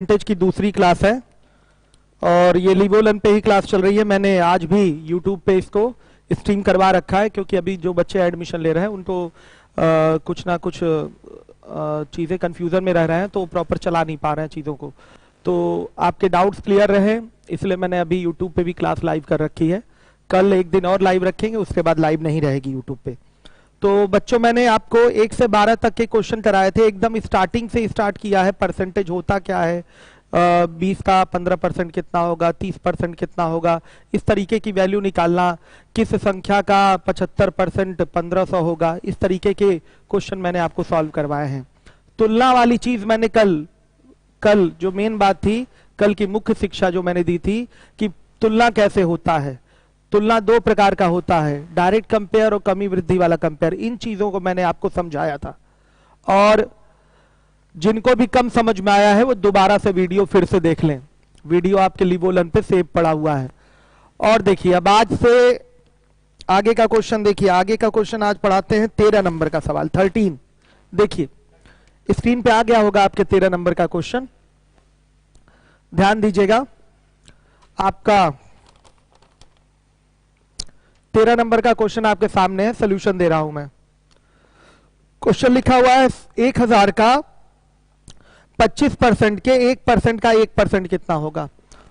Percentage की दूसरी class है और ये लिवोलन पे ही क्लास चल रही है। मैंने आज भी यूट्यूब पे इसको स्ट्रीम करवा रखा है क्योंकि अभी जो बच्चे एडमिशन ले रहे हैं उनको कुछ ना कुछ चीज़ें कंफ्यूजन में रह रहे हैं तो प्रॉपर चला नहीं पा रहे हैं चीज़ों को। तो आपके डाउट्स क्लियर रहे इसलिए मैंने अभी यूट्यूब पे भी क्लास लाइव कर रखी है। कल एक दिन और लाइव रखेंगे, उसके बाद लाइव नहीं रहेगी यूट्यूब पे। तो बच्चों मैंने आपको 1 से 12 तक के क्वेश्चन कराए थे, एकदम स्टार्टिंग से स्टार्ट किया है। परसेंटेज होता क्या है, 20 का 15% कितना होगा, 30% कितना होगा, इस तरीके की वैल्यू निकालना, किस संख्या का 75% 1500 होगा, इस तरीके के क्वेश्चन मैंने आपको सॉल्व करवाए हैं। तुलना वाली चीज मैंने कल जो मेन बात थी, कल की मुख्य शिक्षा जो मैंने दी थी कि तुलना कैसे होता है। तुलना 2 प्रकार का होता है, डायरेक्ट कंपेयर और कमी वृद्धि वाला कंपेयर। इन चीजों को मैंने आपको समझाया था और जिनको भी कम समझ में आया है वो दोबारा से वीडियो फिर से देख लें। वीडियो आपके लिवोलन पे सेव पड़ा हुआ है। और देखिए अब आज से आगे का क्वेश्चन देखिए, आगे का क्वेश्चन आज पढ़ाते हैं 13 नंबर का सवाल 13। देखिए स्क्रीन पे आ गया होगा आपके 13 नंबर का क्वेश्चन, ध्यान दीजिएगा। आपका 13 नंबर का क्वेश्चन आपके सामने है, सोल्यूशन दे रहा हूं मैं। क्वेश्चन लिखा हुआ है 1000 का 25% के 1% का 1% कितना होगा।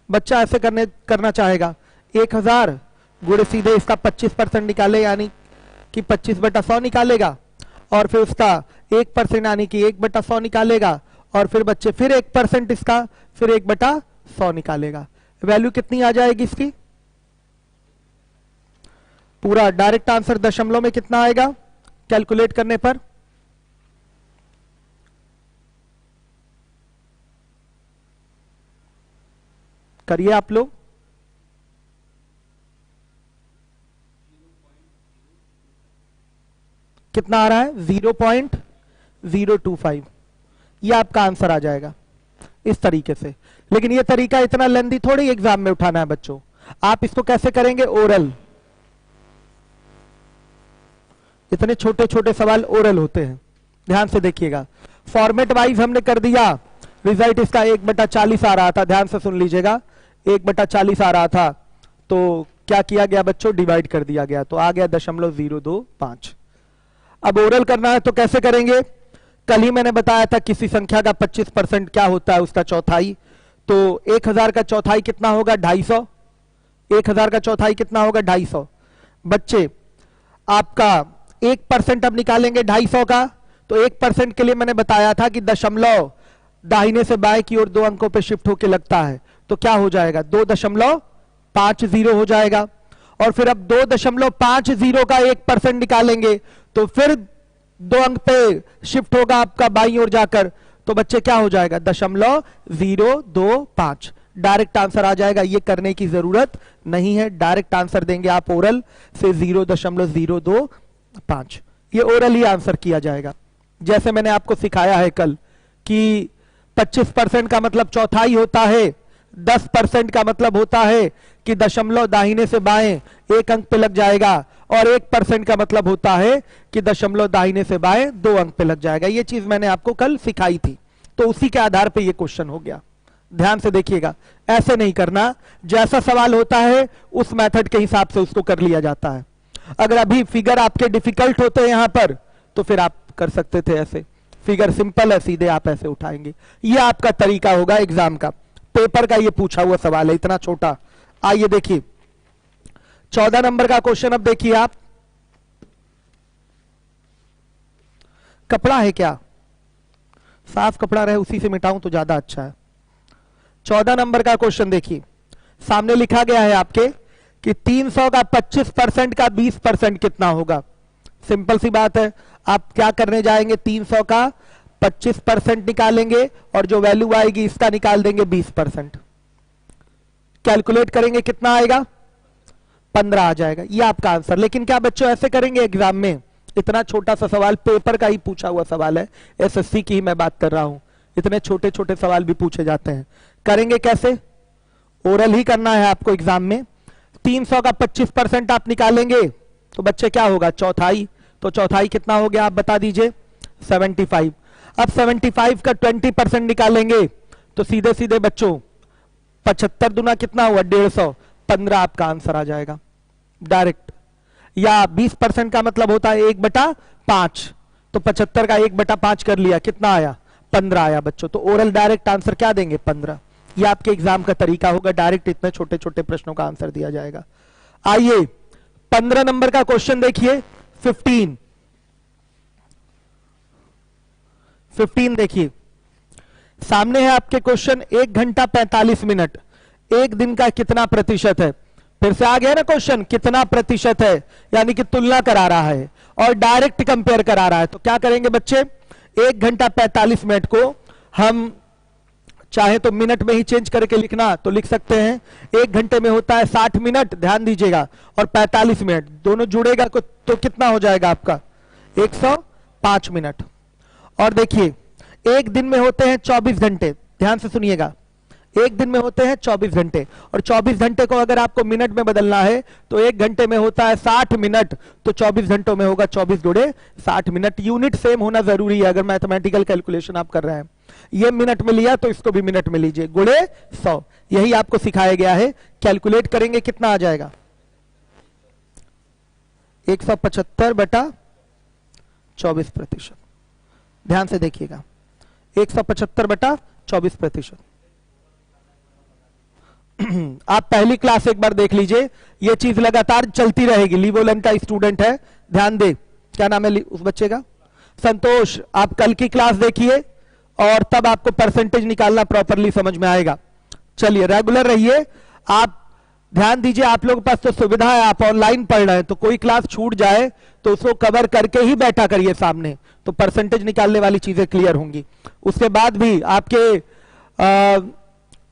बच्चा ऐसे करना चाहेगा, 1000 गुणे सीधे इसका 25% निकाले यानी कि 25/100 निकालेगा और फिर उसका 1% यानी कि 1/100 निकालेगा और फिर बच्चे फिर 1% इसका फिर 1/100 निकालेगा। वैल्यू कितनी आ जाएगी इसकी? पूरा डायरेक्ट आंसर दशमलव में कितना आएगा कैलकुलेट करने पर? करिए आप लोग। कितना आ रहा है? 0.025। ये आपका आंसर आ जाएगा इस तरीके से। लेकिन ये तरीका इतना लेंथी थोड़ी एग्जाम में उठाना है बच्चों। आप इसको कैसे करेंगे? ओरल। इतने छोटे छोटे सवाल ओरल होते हैं, ध्यान से देखिएगा। फॉर्मेट वाइज हमने कर दिया। रिजल्ट इसका 1/40 आ रहा था, ध्यान से सुन लीजिएगा। 1/40 आ रहा था तो क्या किया गया बच्चों? डिवाइड कर दिया गया तो आ गया 0.025। अब ओरल करना है तो कैसे करेंगे? कल ही मैंने बताया था किसी संख्या का 25% क्या होता है, उसका चौथाई। तो 1000 का चौथाई कितना होगा? 250। 1000 का चौथाई कितना होगा? 250। बच्चे आपका 1% अब निकालेंगे 250 का। तो 1% के लिए मैंने बताया था कि दशमलव दाहिने से बाएं की ओर 2 अंकों पे शिफ्ट होके लगता है तो क्या हो जाएगा? 2.50 हो जाएगा। और फिर अब 2.50 का 1% निकालेंगे तो फिर 2 अंक पे शिफ्ट होगा आपका बाईं ओर जाकर, तो बच्चे क्या हो जाएगा? 0.025। डायरेक्ट आंसर आ जाएगा। ये करने की जरूरत नहीं है, डायरेक्ट आंसर देंगे आप ओरल से 0.025। ये ओरल ही आंसर किया जाएगा। जैसे मैंने आपको सिखाया है कल कि 25% का मतलब चौथाई होता है, 10% का मतलब होता है कि दशमलव दाहिने से बाएं 1 अंक पे लग जाएगा और 1% का मतलब होता है कि दशमलव दाहिने से बाएं 2 अंक पे लग जाएगा। ये चीज मैंने आपको कल सिखाई थी तो उसी के आधार पे ये क्वेश्चन हो गया। ध्यान से देखिएगा, ऐसे नहीं करना। जैसा सवाल होता है उस मेथड के हिसाब से उसको कर लिया जाता है। अगर अभी फिगर आपके डिफिकल्ट होते हैं यहां पर तो फिर आप कर सकते थे ऐसे। फिगर सिंपल है, सीधे आप ऐसे उठाएंगे। ये आपका तरीका होगा एग्जाम का। पेपर का ये पूछा हुआ सवाल है, इतना छोटा। आइए देखिए 14 नंबर का क्वेश्चन। अब देखिए आप, कपड़ा है क्या? साफ कपड़ा रहे उसी से मिटाऊं तो ज्यादा अच्छा है। 14 नंबर का क्वेश्चन देखिए, सामने लिखा गया है आपके कि 300 का 25% का 20% कितना होगा। सिंपल सी बात है, आप क्या करने जाएंगे? 300 का 25% निकालेंगे और जो वैल्यू आएगी इसका निकाल देंगे 20%। कैलकुलेट करेंगे कितना आएगा? 15 आ जाएगा। ये आपका आंसर। लेकिन क्या बच्चों ऐसे करेंगे एग्जाम में? इतना छोटा सा सवाल, पेपर का ही पूछा हुआ सवाल है, एसएससी की ही मैं बात कर रहा हूं। इतने छोटे छोटे सवाल भी पूछे जाते हैं। करेंगे कैसे? ओरल ही करना है आपको एग्जाम में। 300 का 25% आप निकालेंगे तो बच्चे क्या होगा? चौथाई। तो चौथाई कितना हो गया आप बता दीजिए? 75। अब 75 का 20% निकालेंगे तो सीधे सीधे बच्चों 75 दुना कितना हुआ 150, 15 आपका आंसर आ जाएगा डायरेक्ट। या 20% का मतलब होता है 1/5, तो 75 का 1/5 कर लिया, कितना आया 15 आया बच्चों। तो ओरल डायरेक्ट आंसर क्या देंगे 15। ये आपके एग्जाम का तरीका होगा, डायरेक्ट इतने छोटे छोटे प्रश्नों का आंसर दिया जाएगा। आइए 15 नंबर का क्वेश्चन देखिए। 15 देखिए, सामने है आपके क्वेश्चन 1 घंटा 45 मिनट, एक दिन का कितना प्रतिशत है। फिर से आ गया ना क्वेश्चन, कितना प्रतिशत है, यानी कि तुलना करा रहा है और डायरेक्ट कंपेयर करा रहा है। तो क्या करेंगे बच्चे, 1 घंटा 45 मिनट को हम चाहे तो मिनट में ही चेंज करके लिखना तो लिख सकते हैं। 1 घंटे में होता है 60 मिनट, ध्यान दीजिएगा, और 45 मिनट दोनों जुड़ेगा तो कितना हो जाएगा आपका 105 मिनट। और देखिए एक दिन में होते हैं 24 घंटे, ध्यान से सुनिएगा, एक दिन में होते हैं 24 घंटे, और 24 घंटे को अगर आपको मिनट में बदलना है तो 1 घंटे में होता है 60 मिनट, तो 24 घंटों में होगा 24 गुणे 60 मिनट। यूनिट सेम होना जरूरी है अगर मैथमेटिकल कैलकुलेशन आप कर रहे हैं। ये मिनट में लिया तो इसको भी मिनट में लीजिए, गुणे 100, यही आपको सिखाया गया है। कैलकुलेट करेंगे कितना आ जाएगा 175/24%। ध्यान से देखिएगा 175/24%। आप पहली क्लास एक बार देख लीजिए, ये चीज लगातार चलती रहेगी। लीवोलन का स्टूडेंट है, ध्यान दे, क्या नाम है उस बच्चे का, संतोष। आप कल की क्लास देखिए और तब आपको परसेंटेज निकालना प्रॉपरली समझ में आएगा। चलिए रेगुलर रहिए, आप ध्यान दीजिए, आप लोगों के पास तो सुविधा है, आप ऑनलाइन पढ़ रहे हैं, तो कोई क्लास छूट जाए तो उसको कवर करके ही बैठा करिए सामने, तो परसेंटेज निकालने वाली चीजें क्लियर होंगी। उसके बाद भी आपके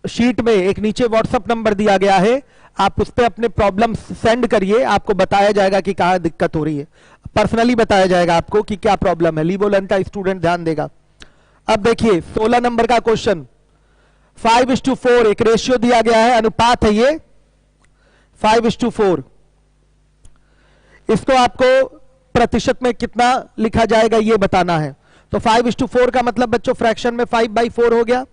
शीट में एक नीचे व्हाट्सएप नंबर दिया गया है, आप उस पर अपने प्रॉब्लम सेंड करिए, आपको बताया जाएगा कि कहां दिक्कत हो रही है, पर्सनली बताया जाएगा आपको कि क्या प्रॉब्लम है। लीवोलन का स्टूडेंट ध्यान देगा। अब देखिए 16 नंबर का क्वेश्चन, 5:4 एक रेशियो दिया गया है, अनुपात है ये 5:4। इसको आपको प्रतिशत में कितना लिखा जाएगा ये बताना है। तो 5:4 का मतलब बच्चों फ्रैक्शन में 5/4 हो गया,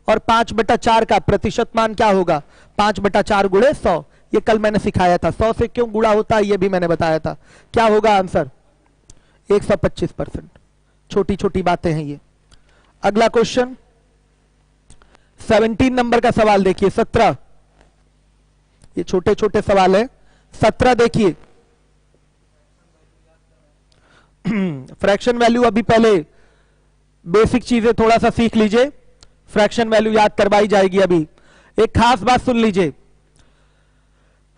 और 5/4 का प्रतिशत मान क्या होगा 5/4 गुणे 100। ये कल मैंने सिखाया था, 100 से क्यों गुणा होता है ये भी मैंने बताया था। क्या होगा आंसर 125%। छोटी छोटी बातें हैं ये। अगला क्वेश्चन 17 नंबर का सवाल देखिए, 17, ये छोटे छोटे सवाल है। 17 देखिए, फ्रैक्शन वैल्यू अभी पहले बेसिक चीजें थोड़ा सा सीख लीजिए, फ्रैक्शन वैल्यू याद करवाई जाएगी। अभी एक खास बात सुन लीजिए,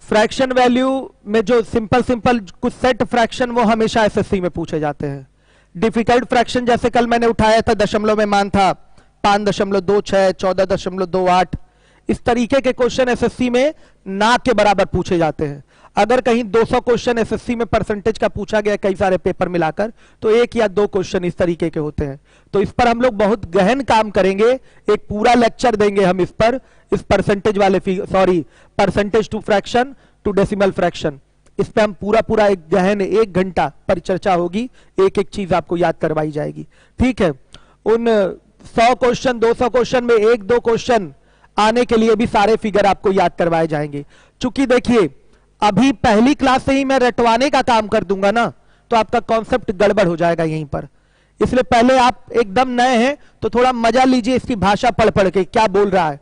फ्रैक्शन वैल्यू में जो सिंपल कुछ सेट फ्रैक्शन वो हमेशा एसएससी में पूछे जाते हैं। डिफिकल्ट फ्रैक्शन जैसे कल मैंने उठाया था, दशमलव में मान था 5.26, 14.28, इस तरीके के क्वेश्चन एसएससी में ना के बराबर पूछे जाते हैं। अगर कहीं 200 क्वेश्चन एसएससी में परसेंटेज का पूछा गया कई सारे पेपर मिलाकर, तो 1 या 2 क्वेश्चन इस तरीके के होते हैं। तो इस पर हम लोग बहुत गहन काम करेंगे, एक पूरा लेक्चर देंगे हम इस पर, इस परसेंटेज वाले percentage to fraction to decimal fraction, इस पे हम पूरा एक गहन 1 घंटा परिचर्चा होगी, एक एक चीज आपको याद करवाई जाएगी। ठीक है, उन 100 क्वेश्चन 200 क्वेश्चन में 1-2 क्वेश्चन आने के लिए भी सारे फिगर आपको याद करवाए जाएंगे। चूंकि देखिए अभी पहली क्लास से ही मैं रटवाने का काम कर दूंगा ना, तो आपका कॉन्सेप्ट गड़बड़ हो जाएगा यहीं पर। इसलिए पहले आप एकदम नए हैं तो थोड़ा मजा लीजिए इसकी भाषा पढ़ पढ़ के क्या बोल रहा है।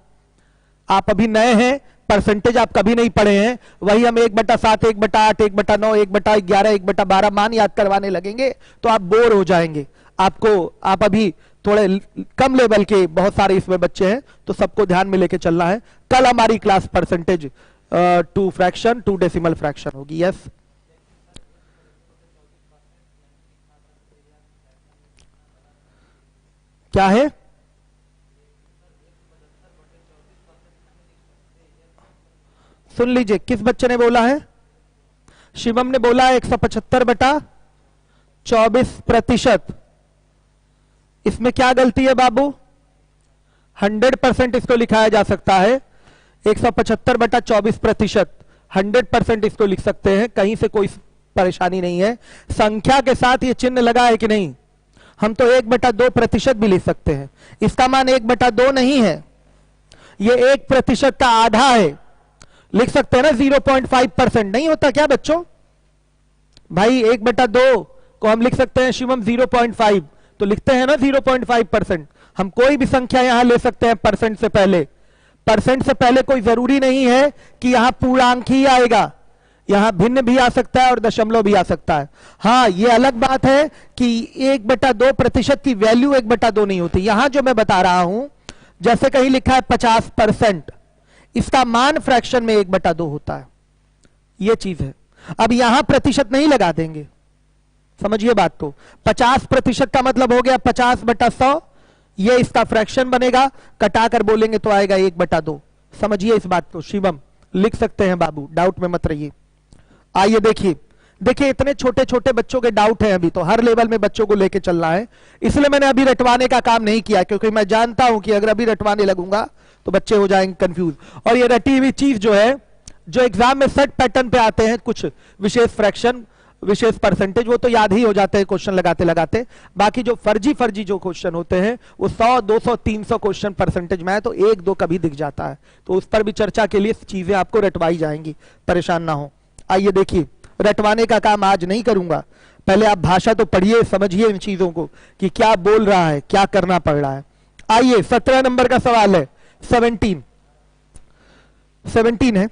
आप अभी नए हैं, परसेंटेज आप कभी नहीं पढ़े हैं, वही हम 1/7, 1/8, 1/9, 1/11, 1/12 मान याद करवाने लगेंगे तो आप बोर हो जाएंगे। आप अभी थोड़े कम लेवल के बहुत सारे इसमें बच्चे हैं, तो सबको ध्यान में लेके चलना है। कल हमारी class percentage to fraction to decimal fraction होगी। यस, क्या है सुन लीजिए, किस बच्चे ने बोला है, शिवम ने बोला है 175/24%। इसमें क्या गलती है बाबू, 100% इसको लिखाया जा सकता है। 175/24%, 100% इसको लिख सकते हैं, कहीं से कोई परेशानी नहीं है। संख्या के साथ ये चिन्ह लगा है कि नहीं, हम तो 1/2% भी लिख सकते हैं। इसका मान 1/2 नहीं है, ये 1% का आधा है, लिख सकते हैं ना 0.5%। नहीं होता क्या बच्चों? भाई 1/2 को हम लिख सकते हैं शिवम 0.5, तो लिखते हैं ना 0.5%। हम कोई भी संख्या यहां ले सकते हैं परसेंट से पहले। परसेंट से पहले कोई जरूरी नहीं है कि यहां पूर्णांक ही आएगा, यहां भिन्न भी आ सकता है और दशमलव भी आ सकता है। हाँ, यह अलग बात है कि 1/2% की वैल्यू 1/2 नहीं होती। यहां जो मैं बता रहा हूं, जैसे कहीं लिखा है 50%, इसका मान फ्रैक्शन में 1/2 होता है, यह चीज है। अब यहां प्रतिशत नहीं लगा देंगे, समझिए बात को। 50% का मतलब हो गया 50/100, ये इसका फ्रैक्शन बनेगा, कटाकर बोलेंगे तो आएगा 1/2। समझिए इस बात को शिवम, लिख सकते हैं बाबू, डाउट में मत रहिए। आइए देखिए, देखिए इतने छोटे छोटे बच्चों के डाउट हैं, अभी तो हर लेवल में बच्चों को लेके चलना है, इसलिए मैंने अभी रटवाने का काम नहीं किया, क्योंकि मैं जानता हूं कि अगर अभी रटवाने लगूंगा तो बच्चे हो जाएंगे कंफ्यूज। और ये रटी हुई चीज जो है, जो एग्जाम में सेट पैटर्न पे आते हैं, कुछ विशेष फ्रैक्शन, विशेष परसेंटेज, वो तो याद ही हो जाते हैं क्वेश्चन लगाते लगाते। बाकी जो फर्जी जो क्वेश्चन होते हैं वो 100, 200, 300 क्वेश्चन परसेंटेज में है, तो 1-2 कभी दिख जाता है, तो उस पर भी चर्चा के लिए चीजें आपको रटवाई जाएंगी, परेशान ना हो। आइए देखिए, रटवाने का काम आज नहीं करूंगा, पहले आप भाषा तो पढ़िए, समझिए इन चीजों को कि क्या बोल रहा है, क्या करना पड़ रहा है। आइए 17 नंबर का सवाल है, 17 है,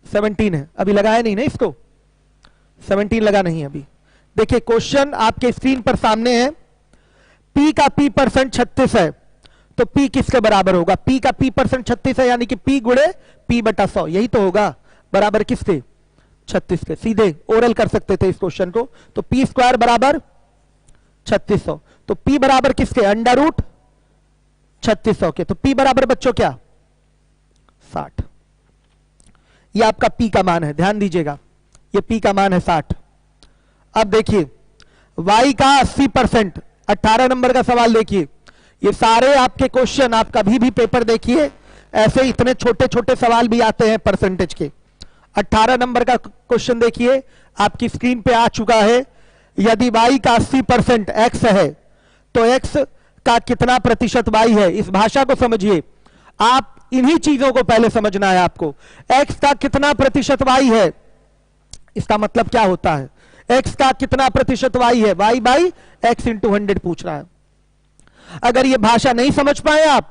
17 है, अभी लगाया नहीं ना इसको, 17 लगा नहीं अभी। देखिए क्वेश्चन आपके स्क्रीन पर सामने है, P का P% 36 है, तो P किसके बराबर होगा? P का P% 36 है, यानी कि P गुणे P/100, यही तो होगा, बराबर किसके? 36 के। सीधे ओरल कर सकते थे इस क्वेश्चन को, तो P² बराबर 3600, तो P बराबर किसके? √3600 के, तो P बराबर बच्चों क्या? 60। ये आपका P का मान है, ध्यान दीजिएगा, ये P का मान है 60। अब देखिए Y का 80%, 18 नंबर का सवाल देखिए, ये सारे आपके क्वेश्चन आप कभी भी पेपर देखिए, ऐसे इतने छोटे छोटे सवाल भी आते हैं परसेंटेज के। 18 नंबर का क्वेश्चन देखिए, आपकी स्क्रीन पे आ चुका है। यदि Y का 80% X है, तो X का कितना प्रतिशत Y है? इस भाषा को समझिए, आप इन्हीं चीजों को पहले समझना है आपको। X का कितना प्रतिशत Y है, इसका मतलब क्या होता है? X का कितना प्रतिशत Y है? Y बाई X इंटू 100 पूछ रहा है। अगर ये भाषा नहीं समझ पाए आप,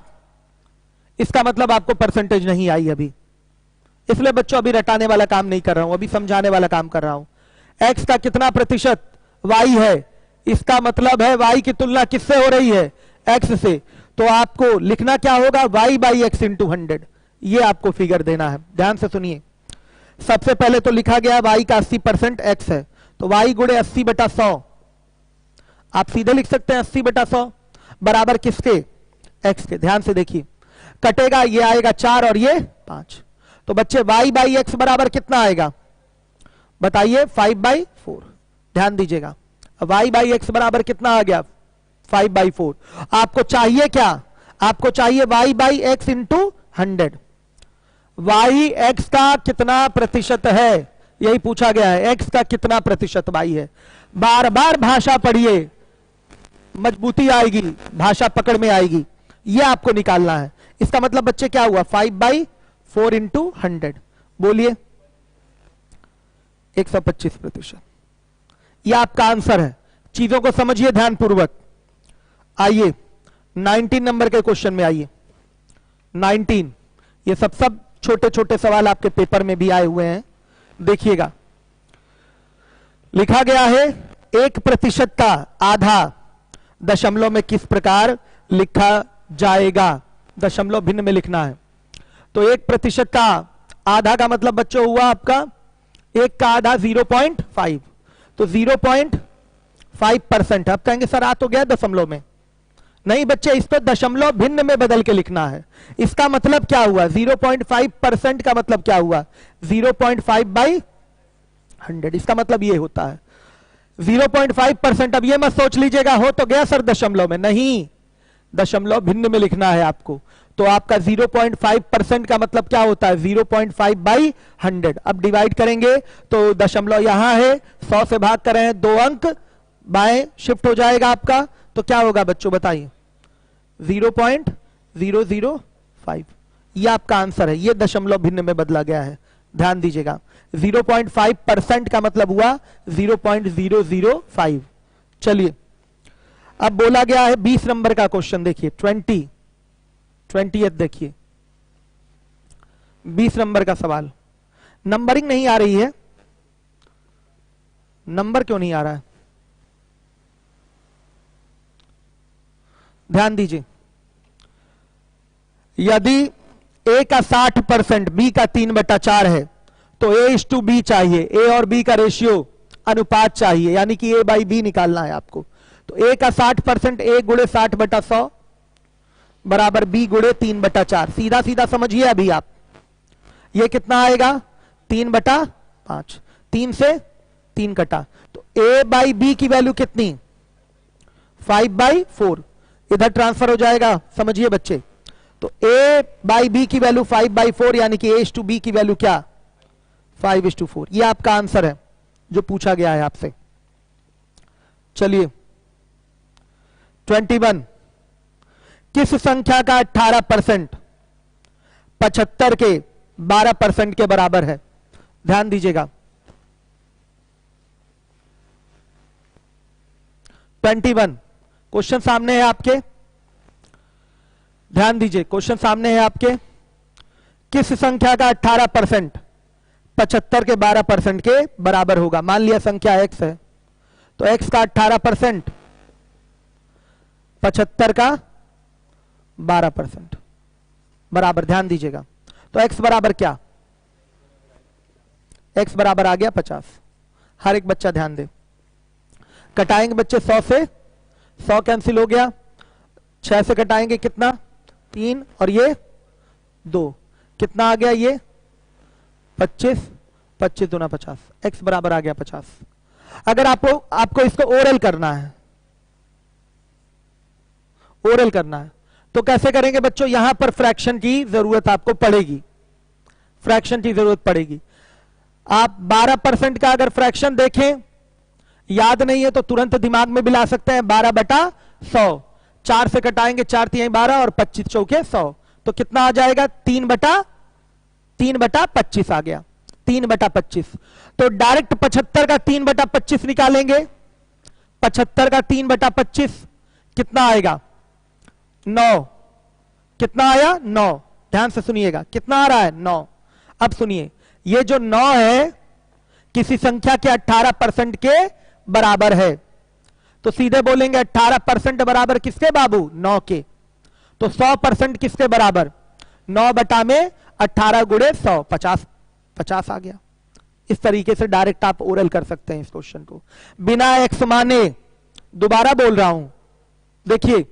इसका मतलब आपको परसेंटेज नहीं आई अभी, इसलिए बच्चों अभी रटाने वाला काम नहीं कर रहा हूं, अभी समझाने वाला काम कर रहा हूं। X का कितना प्रतिशत Y है, इसका मतलब है Y की तुलना किससे हो रही है? X से, तो आपको लिखना क्या होगा? Y बाई X इंटू 100, ये आपको फिगर देना है। ध्यान से सुनिए, सबसे पहले तो लिखा गया Y का 80% X है, तो Y गुणे 80/100, आप सीधे लिख सकते हैं 80/100 बराबर किसके? X के। ध्यान से देखिए, कटेगा, ये आएगा 4 और ये 5, तो बच्चे Y बाई X बराबर कितना आएगा बताइए? 5/4। ध्यान दीजिएगा, Y बाई X बराबर कितना आ गया? 5/4। आपको चाहिए क्या? आपको चाहिए Y by X into 100। Y X का कितना प्रतिशत है, यही पूछा गया है, X का कितना प्रतिशत Y है। बार बार भाषा पढ़िए, मजबूती आएगी, भाषा पकड़ में आएगी, यह आपको निकालना है। इसका मतलब बच्चे क्या हुआ? 5/4 इंटू 100, बोलिए 125%। यह आपका आंसर है। चीजों को समझिए ध्यानपूर्वक। आइए 19 नंबर के क्वेश्चन में आइए। 19, ये सब छोटे छोटे सवाल आपके पेपर में भी आए हुए हैं, देखिएगा। लिखा गया है 1% का आधा दशमलव में किस प्रकार लिखा जाएगा? दशमलव भिन्न में लिखना है। तो 1% का आधा का मतलब बच्चों हुआ आपका 1 का आधा 0.5, तो 0.5%। अब कहेंगे सर आ तो गया दशमलव में, नहीं बच्चे, इसको दशमलव भिन्न में बदल के लिखना है। इसका मतलब क्या हुआ? 0.5% का मतलब क्या हुआ? 0.5/100, इसका मतलब ये होता है 0.5%। अब ये मत सोच लीजिएगा हो तो गया सर दशमलव में, नहीं, दशमलव भिन्न में लिखना है आपको। तो आपका 0.5% का मतलब क्या होता है? 0.5/100। अब डिवाइड करेंगे तो दशमलव यहां है, 100 से भाग करें 2 अंक बाएं शिफ्ट हो जाएगा आपका, तो क्या होगा बच्चों बताइए? 0.005। 5। ये आपका आंसर है, ये दशमलव भिन्न में बदला गया है, ध्यान दीजिएगा। 0.5% का मतलब हुआ 0.005। चलिए अब बोला गया है 20 नंबर का क्वेश्चन, देखिए 20th देखिए 20 नंबर का सवाल। नंबरिंग नहीं आ रही है, नंबर क्यों नहीं आ रहा है, ध्यान दीजिए। यदि ए का 60%, बी का 3/4 है तो A/B चाहिए, ए और बी का रेशियो अनुपात चाहिए, यानी कि A/B निकालना है आपको। तो ए का 60% ए गुणे 60/100 बराबर बी गुणे 3/4। सीधा सीधा समझिए अभी आप, ये कितना आएगा 3/5, 3 से 3 कटा, तो A/B की वैल्यू कितनी 5/4, इधर ट्रांसफर हो जाएगा, समझिए बच्चे। तो A/B की वैल्यू 5/4, यानी कि A/B की वैल्यू क्या 5:4। ये आपका आंसर है जो पूछा गया है आपसे। चलिए 21, किस संख्या का 18% 75 के 12% के बराबर है, ध्यान दीजिएगा। 21 क्वेश्चन सामने है आपके, ध्यान दीजिए, क्वेश्चन सामने है आपके। किस संख्या का 18% 75 के 12% के बराबर होगा। मान लिया संख्या x है, तो x का 18% 75 का 12% बराबर, ध्यान दीजिएगा। तो x बराबर क्या, x बराबर आ गया 50। हर एक बच्चा ध्यान दे, कटाएंगे बच्चे 100 से, 100 कैंसिल हो गया, 6 से कटाएंगे कितना 3, और ये 2, कितना आ गया ये 25, 25 दूना 50, x बराबर आ गया 50। अगर आपको इसको ओरल करना है, ओरल करना है तो कैसे करेंगे बच्चों, यहां पर फ्रैक्शन की जरूरत आपको पड़ेगी, फ्रैक्शन की जरूरत पड़ेगी। आप 12% का अगर फ्रैक्शन देखें, याद नहीं है तो तुरंत दिमाग में भी ला सकते हैं, 12/100, 4 से कटाएंगे 4 3 12 और 25 चौके 100, तो कितना आ जाएगा 3/25 आ गया, 3/25। तो डायरेक्ट 75 का 3/25 निकालेंगे, 75 का 3/25 कितना आएगा 9, कितना आया 9, ध्यान से सुनिएगा, कितना आ रहा है 9। अब सुनिए, ये जो 9 है किसी संख्या के 18% के बराबर है, तो सीधे बोलेंगे 18% बराबर किसके बाबू 9 के, तो 100% किसके बराबर 9 बटा में 18 गुणे 100, 50 आ गया। इस तरीके से डायरेक्ट आप ओरल कर सकते हैं इस क्वेश्चन को, बिना एक्स माने। दोबारा बोल रहा हूं, देखिए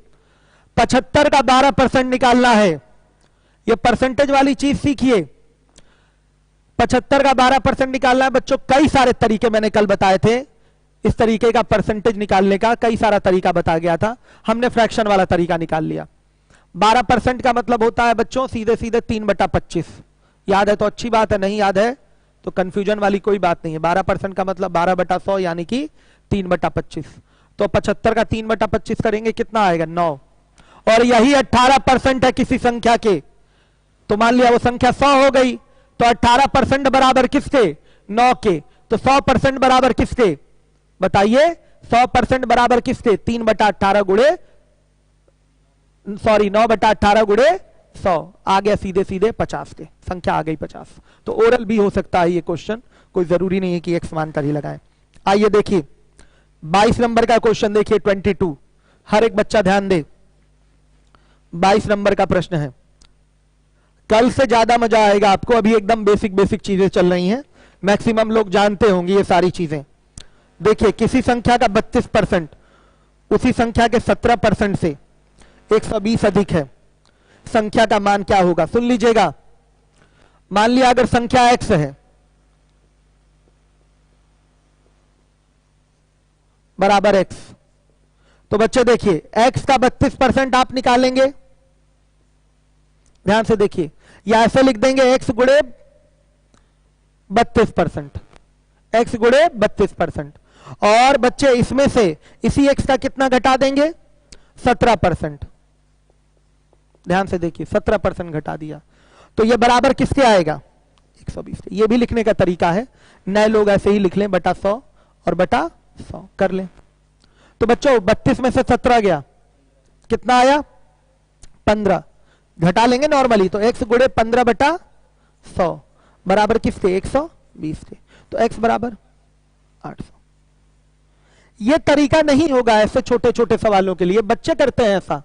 75 का 12% निकालना है, ये परसेंटेज वाली चीज सीखिए। 75 का 12% निकालना है बच्चों, कई सारे तरीके मैंने कल बताए थे, इस तरीके का परसेंटेज निकालने का कई सारा तरीका बता गया था, हमने फ्रैक्शन वाला तरीका निकाल लिया। 12% का मतलब होता है बच्चों सीधे सीधे 3/25, याद है तो अच्छी बात है, नहीं याद है तो कंफ्यूजन वाली कोई बात नहीं है। 12% का मतलब 12/100 यानी कि 3/25, तो 75 का 3/25 करेंगे कितना आएगा 9, और यही 18% है किसी संख्या के, तो मान लिया वो संख्या 100 हो गई, तो 18% बराबर किसके 9 के, तो 100% बराबर किसके बताइए, 100% बराबर किसके 3/18 गुणे, सॉरी 9/18 गुणे 100 आ गया सीधे सीधे 50 के, संख्या आ गई 50। तो ओरल भी हो सकता है ये क्वेश्चन, कोई जरूरी नहीं है कि एक्स मानकर ही लगाएं। आइए देखिए 22 नंबर का क्वेश्चन देखिए 22, हर एक बच्चा ध्यान दे, 22 नंबर का प्रश्न है। कल से ज्यादा मजा आएगा आपको, अभी एकदम बेसिक बेसिक चीजें चल रही हैं, मैक्सिमम लोग जानते होंगे ये सारी चीजें। देखिए किसी संख्या का 32% उसी संख्या के 17% से 120 अधिक है, संख्या का मान क्या होगा। सुन लीजिएगा, मान लिया अगर संख्या x है बराबर x, तो बच्चे देखिए x का 32% आप निकालेंगे, ध्यान से देखिए, या ऐसे लिख देंगे x गुणे 32%, x गुणे 32%, और बच्चे इसमें से इसी x का कितना घटा देंगे 17%, ध्यान से देखिए 17% घटा दिया, तो ये बराबर किसके आएगा 120 के। ये भी लिखने का तरीका है, नए लोग ऐसे ही लिख लें, बटा 100 और बटा 100 कर लें। तो बच्चों 32 में से 17 गया, कितना आया 15, घटा लेंगे नॉर्मली, तो x गुणे 15 बटा 100 बराबर किसके 120 के। तो x बराबर 800। ये तरीका नहीं होगा ऐसे छोटे छोटे सवालों के लिए। बच्चे करते हैं ऐसा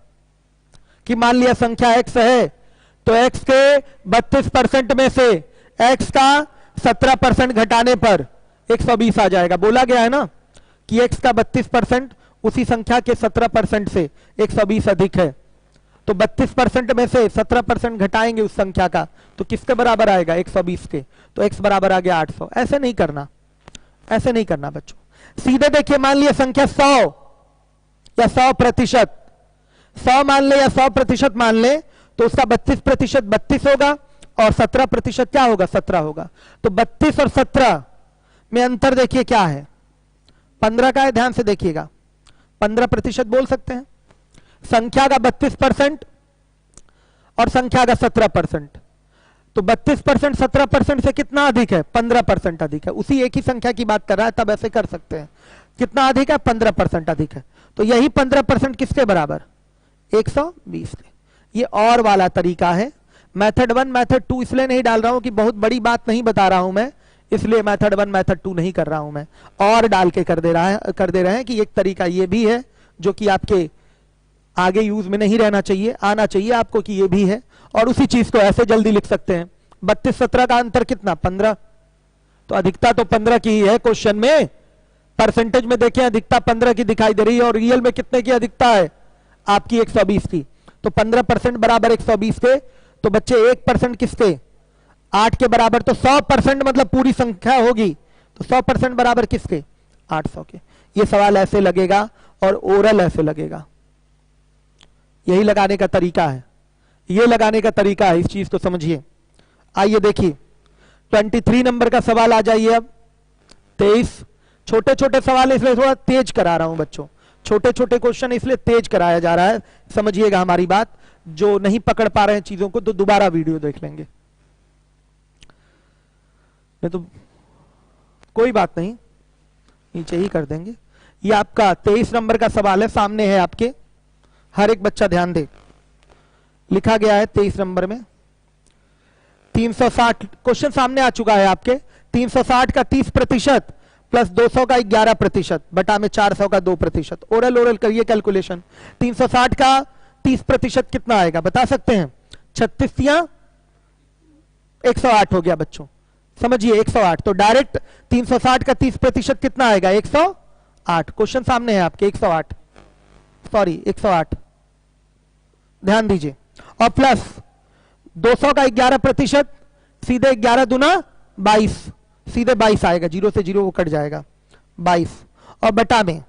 कि मान लिया संख्या x है, तो x के 32% में से x का 17% घटाने पर 120 आ जाएगा। बोला गया है ना कि x का 32% उसी संख्या के 17% से 120 अधिक है, तो 32% में से 17% घटाएंगे उस संख्या का, तो किसके बराबर आएगा 120 के। तो x बराबर आ गया 800। ऐसे नहीं करना, ऐसे नहीं करना बच्चों। सीधे देखिए, मान लिया संख्या 100 या 100%, 100 मान ले या 100% मान ले, तो उसका 32% 32 होगा और 17% क्या होगा 17 होगा। तो 32 और 17 में अंतर देखिए क्या है, 15 का है। ध्यान से देखिएगा, 15% बोल सकते हैं। संख्या का 32% और संख्या का 17%, तो 32% 17% से कितना अधिक है 15% अधिक है। उसी एक ही संख्या की बात कर रहा है, तब ऐसे कर सकते हैं। कितना अधिक है 15% अधिक है, तो यही 15% किसके बराबर 120 के। ये और वाला तरीका है। मेथड 1 मेथड 2 इसलिए नहीं डाल रहा हूं कि बहुत बड़ी बात नहीं बता रहा हूं मैं, इसलिए मेथड 1 मेथड 2 नहीं कर रहा हूं मैं, और डाल के कर दे रहे हैं कि एक तरीका ये भी है जो कि आपके आगे यूज में नहीं रहना चाहिए, आना चाहिए आपको कि ये भी है। और उसी चीज को ऐसे जल्दी लिख सकते हैं, 32-17 का अंतर कितना 15, तो अधिकता तो 15 की ही है क्वेश्चन में। परसेंटेज में देखें अधिकता 15 की दिखाई दे रही है, और रियल में कितने की अधिकता है आपकी 120 की। तो 15% बराबर 120 के, तो बच्चे 1% किसके 8 के बराबर, तो 100% मतलब पूरी संख्या होगी, तो 100% बराबर किसके 800 के। ये सवाल ऐसे लगेगा और ओरल ऐसे लगेगा। यही लगाने का तरीका है, ये लगाने का तरीका है, इस चीज को समझिए। आइए देखिए 23 नंबर का सवाल आ जाइए। अब 23 छोटे छोटे सवाल इसलिए थोड़ा तेज करा रहा हूं बच्चों, छोटे छोटे क्वेश्चन इसलिए तेज कराया जा रहा है, समझिएगा हमारी बात। जो नहीं पकड़ पा रहे हैं चीजों को तो दोबारा वीडियो देख लेंगे, नहीं तो कोई बात नहीं, नीचे ही कर देंगे। ये आपका 23 नंबर का सवाल है, सामने है आपके, हर एक बच्चा ध्यान दे। लिखा गया है 23 नंबर में 360, क्वेश्चन सामने आ चुका है आपके। 360 का 30% प्लस 200 का 11% बटा में 400 का 2%। ओरल करिए कैलकुलेशन। 360 का 30% कितना आएगा बता सकते हैं, 36 या 108 हो गया बच्चों, समझिए 108। तो डायरेक्ट 360 का 30% कितना आएगा 108। क्वेश्चन सामने है आपके 108, सॉरी 108, ध्यान दीजिए। और प्लस 200 का 11%, सीधे 11 दूना 22, सीधे 22 आएगा, 0 से 0 वो कट जाएगा 22। और बटा में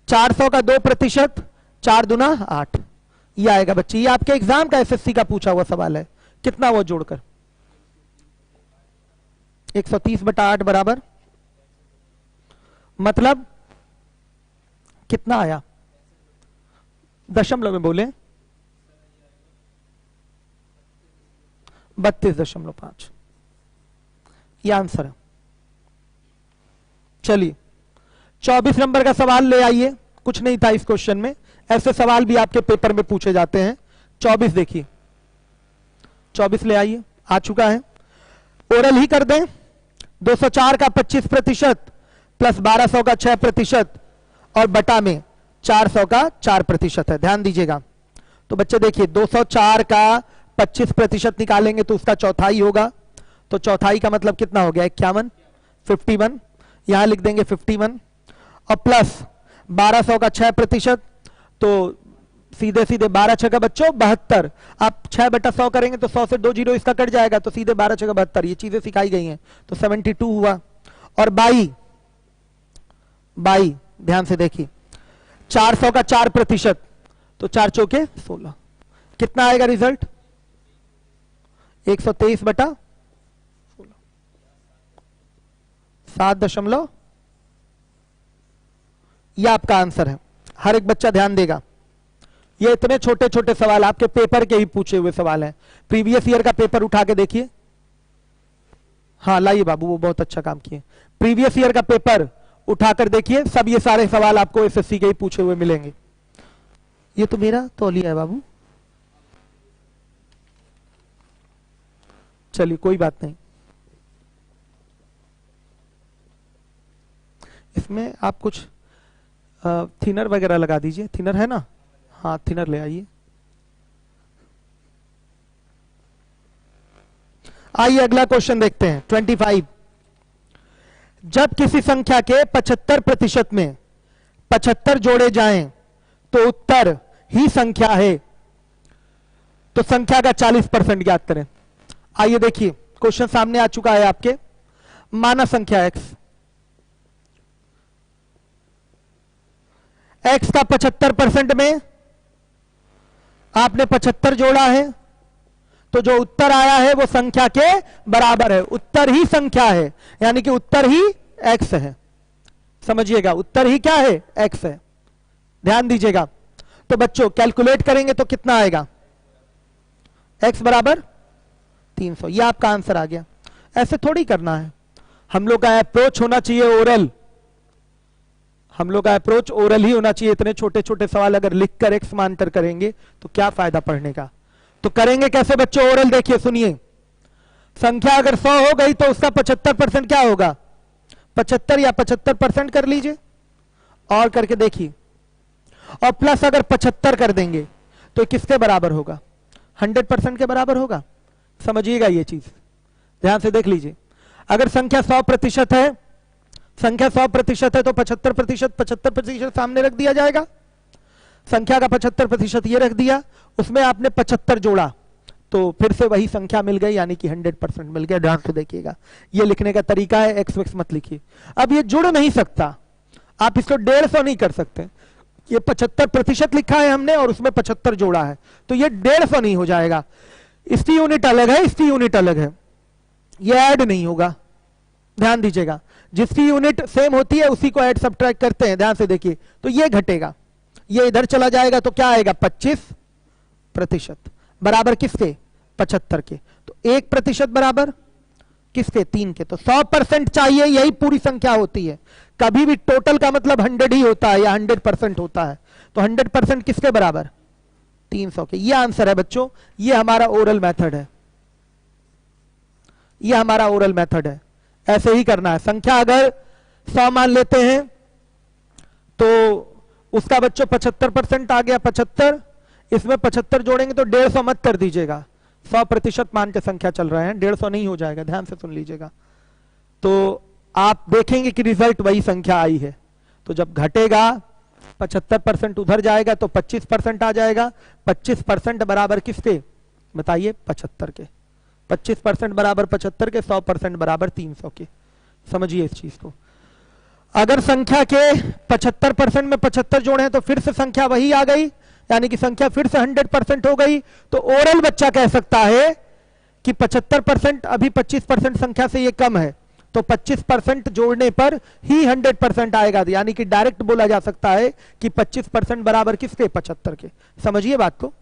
400 का 2%, 4 दूना 8, ये आएगा बच्चे। ये आपके एग्जाम का एसएससी का पूछा हुआ सवाल है, कितना वो जोड़कर 130 बटा 8 बराबर, मतलब कितना आया, दशमलव में बोले 32.5, यह आंसर है। चलिए 24 नंबर का सवाल ले आइए। कुछ नहीं था इस क्वेश्चन में, ऐसे सवाल भी आपके पेपर में पूछे जाते हैं। 24 देखिए, 24 ले आइए, आ चुका है, ओरल ही कर दें। 204 का 25% प्लस 1200 का 6% और बटा में 400 का 4% है। ध्यान दीजिएगा। तो बच्चे देखिए 204 का 25% निकालेंगे तो उसका चौथाई होगा, तो चौथाई का मतलब कितना हो गया 51, 51, यहां लिख देंगे 51। और प्लस 1200 का 6%, तो सीधे सीधे 12 6 का बच्चों 72। आप 6 बटा 100 करेंगे तो 100 से 2 जीरो इसका कट जाएगा, तो सीधे 12 6 का 72, ये चीजें सिखाई गई हैं, तो 72 हुआ। और 22 ध्यान से देखिए 400 का 4%, तो 4 चौके 16, कितना आएगा रिजल्ट 123 बटा 16, 7 यह आपका आंसर है। हर एक बच्चा ध्यान देगा, ये इतने छोटे छोटे सवाल आपके पेपर के ही पूछे हुए सवाल हैं। प्रीवियस ईयर का पेपर उठा के देखिए। हाँ लाइए बाबू, वो बहुत अच्छा काम किए। प्रीवियस ईयर का पेपर उठाकर देखिए, सब ये सारे सवाल आपको एसएससी के ही पूछे हुए मिलेंगे। ये तो मेरा तौलिया है बाबू, चलिए कोई बात नहीं। इसमें आप कुछ थिनर वगैरह लगा दीजिए। थिनर है ना? हाँ थिनर ले आइए। आइए अगला क्वेश्चन देखते हैं 25। जब किसी संख्या के 75% में 75 जोड़े जाएं तो उत्तर ही संख्या है, तो संख्या का 40% ज्ञात करें। आइए देखिए क्वेश्चन सामने आ चुका है आपके। माना संख्या x का 75% में आपने 75 जोड़ा है, तो जो उत्तर आया है वो संख्या के बराबर है। उत्तर ही संख्या है, यानी कि उत्तर ही x है। समझिएगा, उत्तर ही क्या है? x है। ध्यान दीजिएगा। तो बच्चों कैलकुलेट करेंगे तो कितना आएगा? x बराबर 300। ये आपका आंसर आ गया। ऐसे थोड़ी करना है, हम लोग का अप्रोच होना चाहिए ओरल। हम लोग का अप्रोच ओरल ही होना चाहिए। इतने छोटे छोटे सवाल अगर लिखकर x मानकर करेंगे तो क्या फायदा पढ़ने का। तो करेंगे कैसे बच्चों? ओरल देखिए, सुनिए। संख्या अगर 100 हो गई तो उसका 75% क्या होगा? 75 या 75% कर लीजिए और करके देखिए। और प्लस अगर 75 कर देंगे तो किसके बराबर होगा? 100% के बराबर होगा। समझिएगा ये चीज, ध्यान से देख लीजिए। अगर संख्या 100% है, संख्या 100% है तो 75% सामने रख दिया जाएगा। संख्या का 75% ये रख दिया, उसमें आपने 75 जोड़ा तो फिर से वही संख्या मिल गई, यानी कि 100% मिल गया। ध्यान से देखिएगा, ये लिखने का तरीका है। एक्स वैक्स मत लिखिए। अब ये जुड़ नहीं सकता, आप इसको 150 नहीं कर सकते। ये 75% लिखा है हमने और उसमें 75 जोड़ा है, तो ये 150 नहीं हो जाएगा। इसकी यूनिट अलग है, इसकी यूनिट अलग है, ये ऐड नहीं होगा। ध्यान दीजिएगा, जिसकी यूनिट सेम होती है उसी को ऐड सब्ट्रैक्ट करते हैं। ध्यान से देखिए, तो ये घटेगा, ये इधर चला जाएगा तो क्या आएगा? 25% बराबर किसके? 75 के। तो 1% बराबर किसके? 3 के। तो 100% चाहिए, यही पूरी संख्या होती है। कभी भी टोटल का मतलब 100 ही होता है या 100% होता है। तो 100% किसके बराबर? 300 के। ये आंसर है बच्चों, ये हमारा ओरल मेथड है। ये हमारा ओरल मेथड है, ऐसे ही करना है। संख्या अगर 100 मान लेते हैं तो उसका बच्चों 75% आ गया 75, इसमें 75 जोड़ेंगे तो 150 मत कर दीजिएगा। 100% मान के संख्या चल रहे हैं, 150 नहीं हो जाएगा। ध्यान से सुन लीजिएगा। तो आप देखेंगे कि रिजल्ट वही संख्या आई है। तो जब घटेगा 75% उधर जाएगा तो 25% आ जाएगा। 25% बराबर किसके? बताइए, 75 के। 25% बराबर 75 के, 100% बराबर 300 के। समझिए इस चीज को। अगर संख्या के 75% में 75 जोड़े हैं तो फिर से संख्या वही आ गई, यानी कि संख्या फिर से 100% हो गई। तो ओरल बच्चा कह सकता है कि 75% अभी 25% संख्या से ये कम है, तो 25% जोड़ने पर ही 100% आएगा। यानी कि डायरेक्ट बोला जा सकता है कि 25% बराबर किसके? 75 के। समझिए बात को।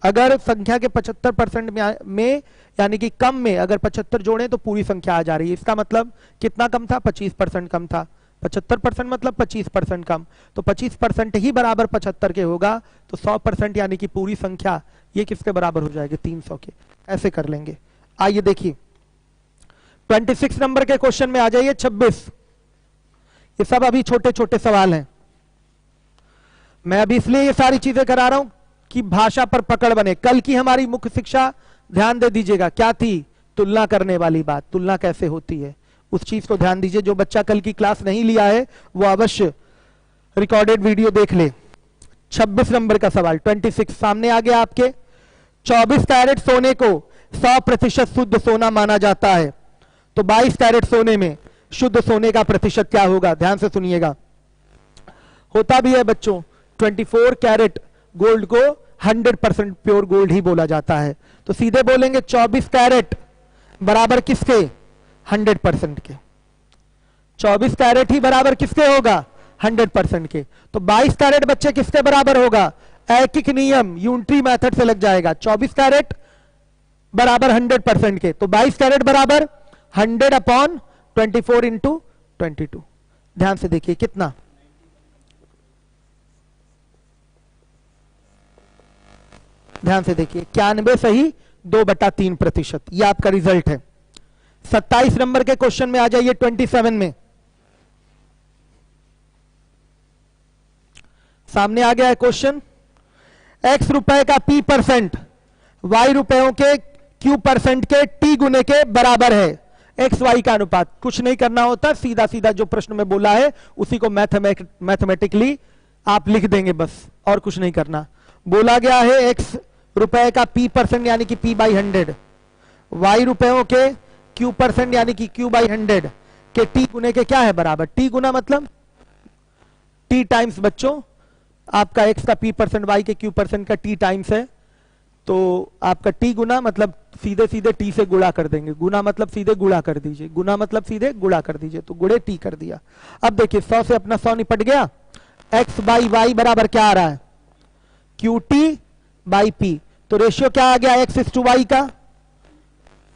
अगर संख्या के 75% में यानी कि कम में अगर 75 जोड़े तो पूरी संख्या आ जा रही है। इसका मतलब कितना कम था? 25% कम था। 75% मतलब 25% कम, तो 25% ही बराबर 75 के होगा। तो 100% यानी कि पूरी संख्या ये किसके बराबर हो जाएगी? 300 के। ऐसे कर लेंगे। आइए देखिए 26 नंबर के क्वेश्चन में आ जाइए। 26, ये सब अभी छोटे छोटे सवाल हैं। मैं अभी इसलिए ये सारी चीजें करा रहा हूं कि भाषा पर पकड़ बने। कल की हमारी मुख्य शिक्षा ध्यान दे दीजिएगा क्या थी? तुलना करने वाली बात। तुलना कैसे होती है उस चीज को ध्यान दीजिए। जो बच्चा कल की क्लास नहीं लिया है वो अवश्य रिकॉर्डेड वीडियो देख ले। 26 नंबर का सवाल 26 सामने आ गया आपके। 24 कैरेट सोने को 100% शुद्ध सोना माना जाता है, तो 22 कैरेट सोने में शुद्ध सोने का प्रतिशत क्या होगा? ध्यान से सुनिएगा। होता भी है बच्चों, 24 कैरेट गोल्ड को 100% प्योर गोल्ड ही बोला जाता है। तो सीधे बोलेंगे 24 कैरेट बराबर किसके? 100% के। 24 कैरेट ही बराबर किसके होगा? 100% के। तो 22 कैरेट बच्चे किसके बराबर होगा? ऐकिक नियम यूनिटरी मेथड से लग जाएगा। 24 कैरेट बराबर 100% के, तो 22 कैरेट बराबर 100 अपॉन 24 इंटू 22। ध्यान से देखिए कितना, ध्यान से देखिए 91 सही 2/3%। यह आपका रिजल्ट है। 27 नंबर के क्वेश्चन में आ जाइए 27 में। सामने आ गया है क्वेश्चन, x रुपए का p% y रुपयों के q% के t गुने के बराबर है। एक्स वाई का अनुपात, कुछ नहीं करना होता, सीधा सीधा जो प्रश्न में बोला है उसी को मैथमेटिकली आप लिख देंगे बस, और कुछ नहीं करना। बोला गया है x रुपए का p% यानी कि p/100, y रुपयों के q% यानी कि q/100 के t गुने के क्या है बराबर। t गुना मतलब t टाइम्स, बच्चों आपका x का p% y के q% का t टाइम्स है, तो आपका t गुना मतलब सीधे सीधे t से गुणा कर देंगे। गुना मतलब सीधे गुणा कर दीजिए, गुना मतलब सीधे गुणा कर दीजिए, तो गुणे t कर दिया। अब देखिए 100 से अपना 100 निपट गया। x/y बराबर क्या आ रहा है, qt/p, तो रेशियो क्या आ गया x/y का,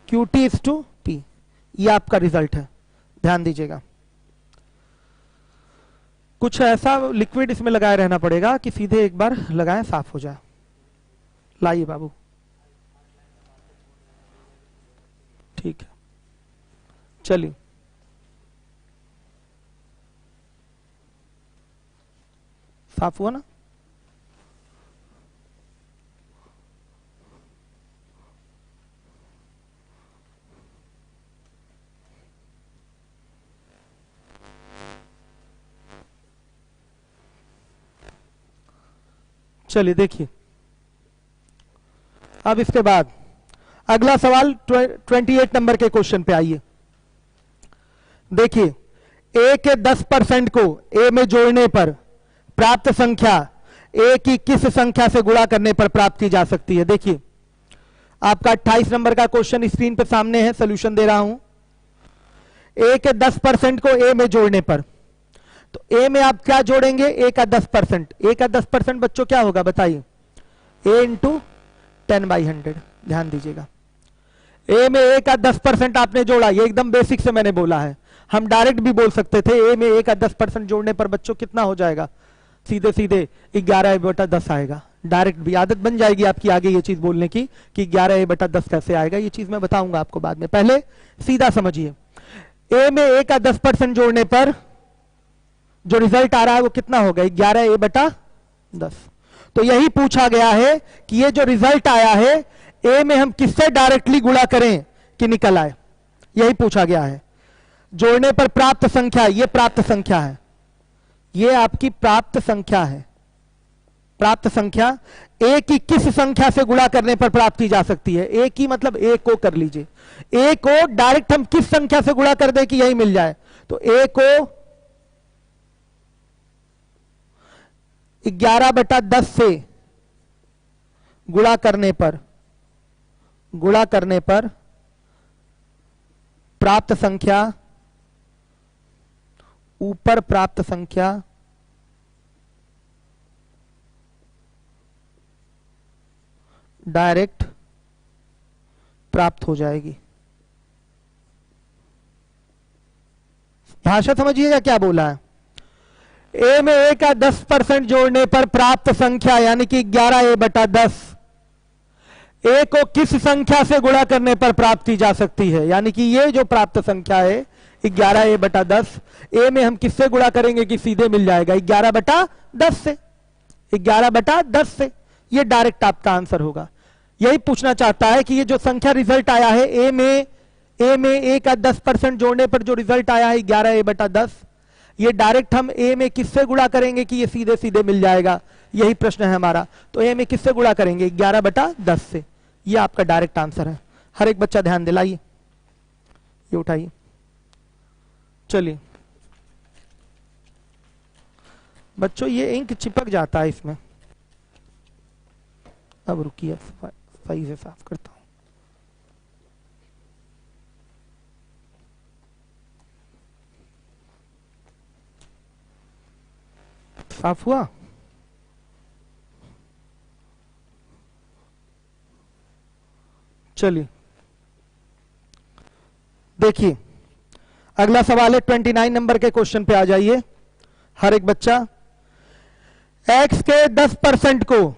qt/p। ये आपका रिजल्ट है, ध्यान दीजिएगा। कुछ ऐसा लिक्विड इसमें लगाए रहना पड़ेगा कि सीधे एक बार लगाएं साफ हो जाए। लाइए बाबू, ठीक है, चलिए साफ हुआ ना। चलिए देखिए, अब इसके बाद अगला सवाल 28 नंबर के क्वेश्चन पे आइए। देखिए a के 10% को a में जोड़ने पर प्राप्त संख्या a की किस संख्या से गुणा करने पर प्राप्त की जा सकती है। देखिए आपका 28 नंबर का क्वेश्चन स्क्रीन पे सामने है, सॉल्यूशन दे रहा हूं। a के 10% को a में जोड़ने पर, तो a में आप क्या जोड़ेंगे, a का 10%। a का 10% बच्चों क्या होगा बताइए, a इंटू 10/100। ध्यान दीजिएगा, a में a का 10% आपने जोड़ा, ये एकदम बेसिक से मैंने बोला है। हम डायरेक्ट भी बोल सकते थे, a में a का 10% जोड़ने पर बच्चों कितना हो जाएगा, सीधे सीधे 11a/10 आएगा। डायरेक्ट भी आदत बन जाएगी आपकी आगे ये चीज बोलने की कि 11a/10 कैसे आएगा, ये चीज मैं बताऊंगा आपको बाद में। पहले सीधा समझिए, a में a का 10% जोड़ने पर जो रिजल्ट आ रहा है वो कितना होगा, 11a/10। तो यही पूछा गया है कि ये जो रिजल्ट आया है a में हम किससे डायरेक्टली गुणा करें कि निकल आए, यही पूछा गया है। जोड़ने पर प्राप्त संख्या, ये प्राप्त संख्या है, ये आपकी प्राप्त संख्या है। प्राप्त संख्या a की किस संख्या से गुणा करने पर प्राप्त की जा सकती है। a की मतलब a को कर लीजिए, a को डायरेक्ट हम किस संख्या से गुणा कर दें कि यही मिल जाए, तो a को 11/10 से गुणा करने पर प्राप्त संख्या, ऊपर प्राप्त संख्या डायरेक्ट प्राप्त हो जाएगी। भाषा समझिएगा क्या बोला है। a में a का 10% जोड़ने पर प्राप्त संख्या यानी कि 11a/10, a को किस संख्या से गुणा करने पर प्राप्त की जा सकती है, यानी कि ये जो प्राप्त संख्या है 11a/10, a में हम किससे गुणा करेंगे कि सीधे मिल जाएगा 11/10 से, 11/10 से। ये डायरेक्ट आपका आंसर होगा। यही पूछना चाहता है कि ये जो संख्या रिजल्ट आया है a में a का 10% जोड़ने पर जो रिजल्ट आया है 11a/10, ये डायरेक्ट हम a में किससे गुणा करेंगे कि ये सीधे सीधे मिल जाएगा, यही प्रश्न है हमारा। तो a में किससे गुणा करेंगे 11/10 से, ये आपका डायरेक्ट आंसर है। हर एक बच्चा ध्यान दिलाइए, ये उठाइए। चलिए बच्चों, ये इंक चिपक जाता है इसमें, अब रुकिए सही से साफ करता हूं। साफ हुआ। चलिए देखिए, अगला सवाल है 29 नंबर के क्वेश्चन पे आ जाइए हर एक बच्चा। x के 10% को,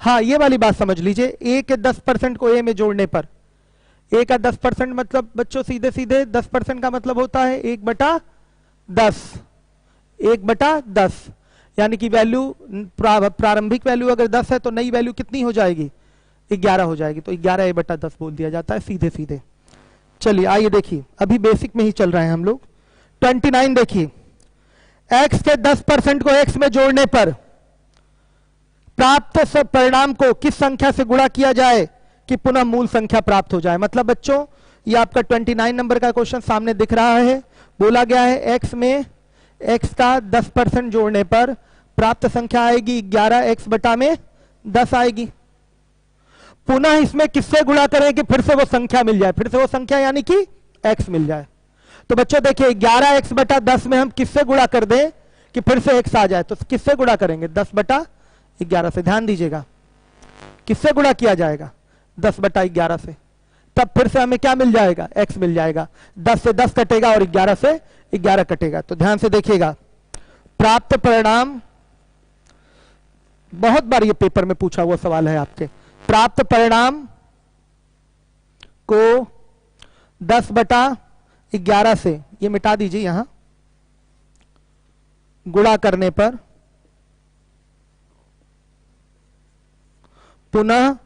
हाँ ये वाली बात समझ लीजिए, a के 10% को a में जोड़ने पर, a का 10% मतलब बच्चों सीधे सीधे 10% का मतलब होता है 1/10, 1/10, यानी कि वैल्यू प्रारंभिक वैल्यू अगर 10 है तो नई वैल्यू कितनी हो जाएगी, 11 हो जाएगी, तो 11a/10 बोल दिया जाता है सीधे सीधे। चलिए आइए देखिए, अभी बेसिक में ही चल रहे हैं हम लोग। 29 देखिए, x के 10% को x में जोड़ने पर प्राप्त परिणाम को किस संख्या से गुणा किया जाए कि पुनः मूल संख्या प्राप्त हो जाए। मतलब बच्चों ये आपका 29 नंबर का क्वेश्चन सामने दिख रहा है, बोला गया है x में x का 10% जोड़ने पर प्राप्त संख्या आएगी 11x/10 आएगी। पुनः इसमें किससे गुणा करें कि फिर से वो संख्या मिल जाए, फिर से वो संख्या यानी कि x मिल जाए। तो बच्चों देखिए 11x/10 में हम किससे गुणा कर दें कि फिर से x आ जाए, तो किससे गुणा करेंगे, 10/11 से। ध्यान दीजिएगा किससे गुणा किया जाएगा, 10/11 से, तब फिर से हमें क्या मिल जाएगा, x मिल जाएगा। 10 से 10 कटेगा और 11 से 11 कटेगा। तो ध्यान से देखिएगा, प्राप्त परिणाम, बहुत बार ये पेपर में पूछा हुआ सवाल है आपके, प्राप्त परिणाम को 10/11 से, ये मिटा दीजिए यहां, गुणा करने पर पुनः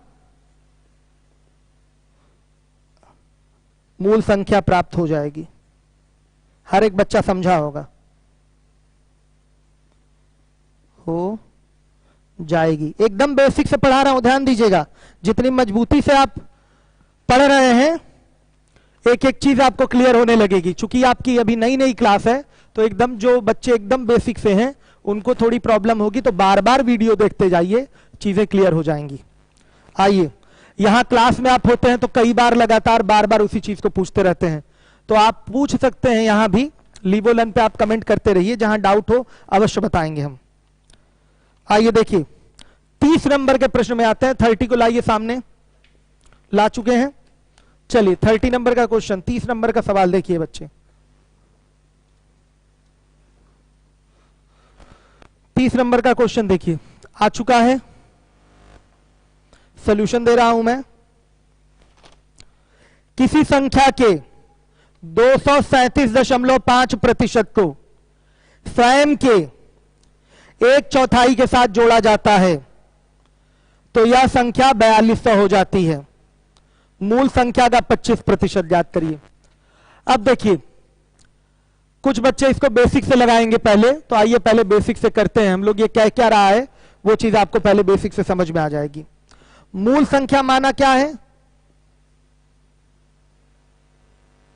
मूल संख्या प्राप्त हो जाएगी। हर एक बच्चा समझा होगा, हो जाएगी। एकदम बेसिक से पढ़ा रहा हूं, ध्यान दीजिएगा। जितनी मजबूती से आप पढ़ रहे हैं एक एक चीज आपको क्लियर होने लगेगी। चूंकि आपकी अभी नई नई क्लास है तो एकदम जो बच्चे एकदम बेसिक से हैं उनको थोड़ी प्रॉब्लम होगी, तो बार बार वीडियो देखते जाइए, चीजें क्लियर हो जाएंगी। आइए, यहां क्लास में आप होते हैं तो कई बार लगातार बार बार उसी चीज को पूछते रहते हैं, तो आप पूछ सकते हैं। यहां भी लीव ओ लर्न पे आप कमेंट करते रहिए, जहां डाउट हो अवश्य बताएंगे हम। आइए देखिए 30 नंबर के प्रश्न में आते हैं। 30 को लाइए सामने, ला चुके हैं। चलिए 30 नंबर का क्वेश्चन, 30 नंबर का सवाल देखिए बच्चे। 30 नंबर का क्वेश्चन देखिए, आ चुका है, सॉल्यूशन दे रहा हूं मैं। किसी संख्या के 237.5% को स्वयं के 1/4 के साथ जोड़ा जाता है तो यह संख्या 4200 हो जाती है। मूल संख्या का 25% ज्ञात करिए। अब देखिए कुछ बच्चे इसको बेसिक से लगाएंगे पहले, तो आइए पहले बेसिक से करते हैं हम लोग। ये कह क्या रहा है वो चीज आपको पहले बेसिक से समझ में आ जाएगी। मूल संख्या माना क्या है,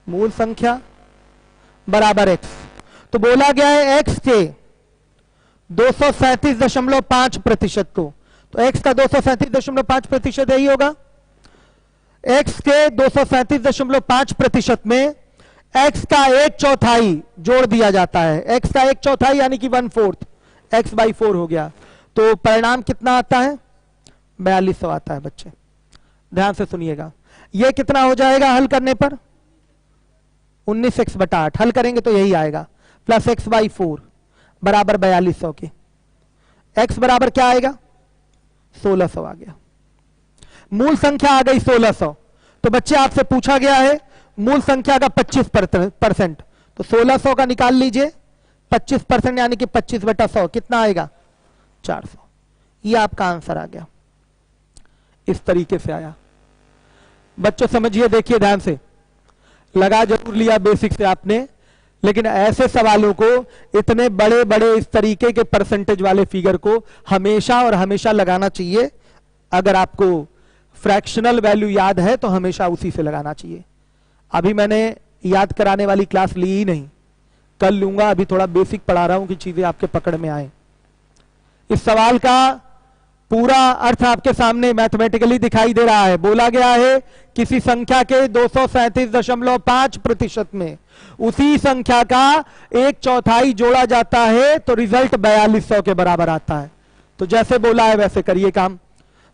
मूल संख्या बराबर x। तो बोला गया है x के 237.5% को, तो x का 237.5% यही होगा। x के 237.5% में x का 1/4 जोड़ दिया जाता है। x का 1/4 यानी कि 1/4, x/4 हो गया। तो परिणाम कितना आता है, 4200 आता है बच्चे। ध्यान से सुनिएगा, ये कितना हो जाएगा हल करने पर, 19x/8 हल करेंगे तो यही आएगा, प्लस x/4 बराबर 4200 के। x बराबर क्या आएगा, 1600 आ गया। मूल संख्या आ गई 1600। तो बच्चे आपसे पूछा गया है मूल संख्या का 25%, तो 1600 का निकाल लीजिए, 25% यानी कि 25/100 कितना आएगा, 400। ये आपका आंसर आ गया। इस तरीके से आया। बच्चों समझिए, देखिए ध्यान से, लगा जरूर लिया बेसिक से आपने, लेकिन ऐसे सवालों को, इतने बड़े बड़े इस तरीके के परसेंटेज वाले फिगर को हमेशा और हमेशा लगाना चाहिए। अगर आपको फ्रैक्शनल वैल्यू याद है तो हमेशा उसी से लगाना चाहिए। अभी मैंने याद कराने वाली क्लास ली ही नहीं, कल लूंगा। अभी थोड़ा बेसिक पढ़ा रहा हूं कि चीजें आपके पकड़ में आए। इस सवाल का पूरा अर्थ आपके सामने मैथमेटिकली दिखाई दे रहा है। बोला गया है किसी संख्या के 237.5% में उसी संख्या का 1/4 जोड़ा जाता है तो रिजल्ट 4200 के बराबर आता है। तो जैसे बोला है वैसे करिए काम।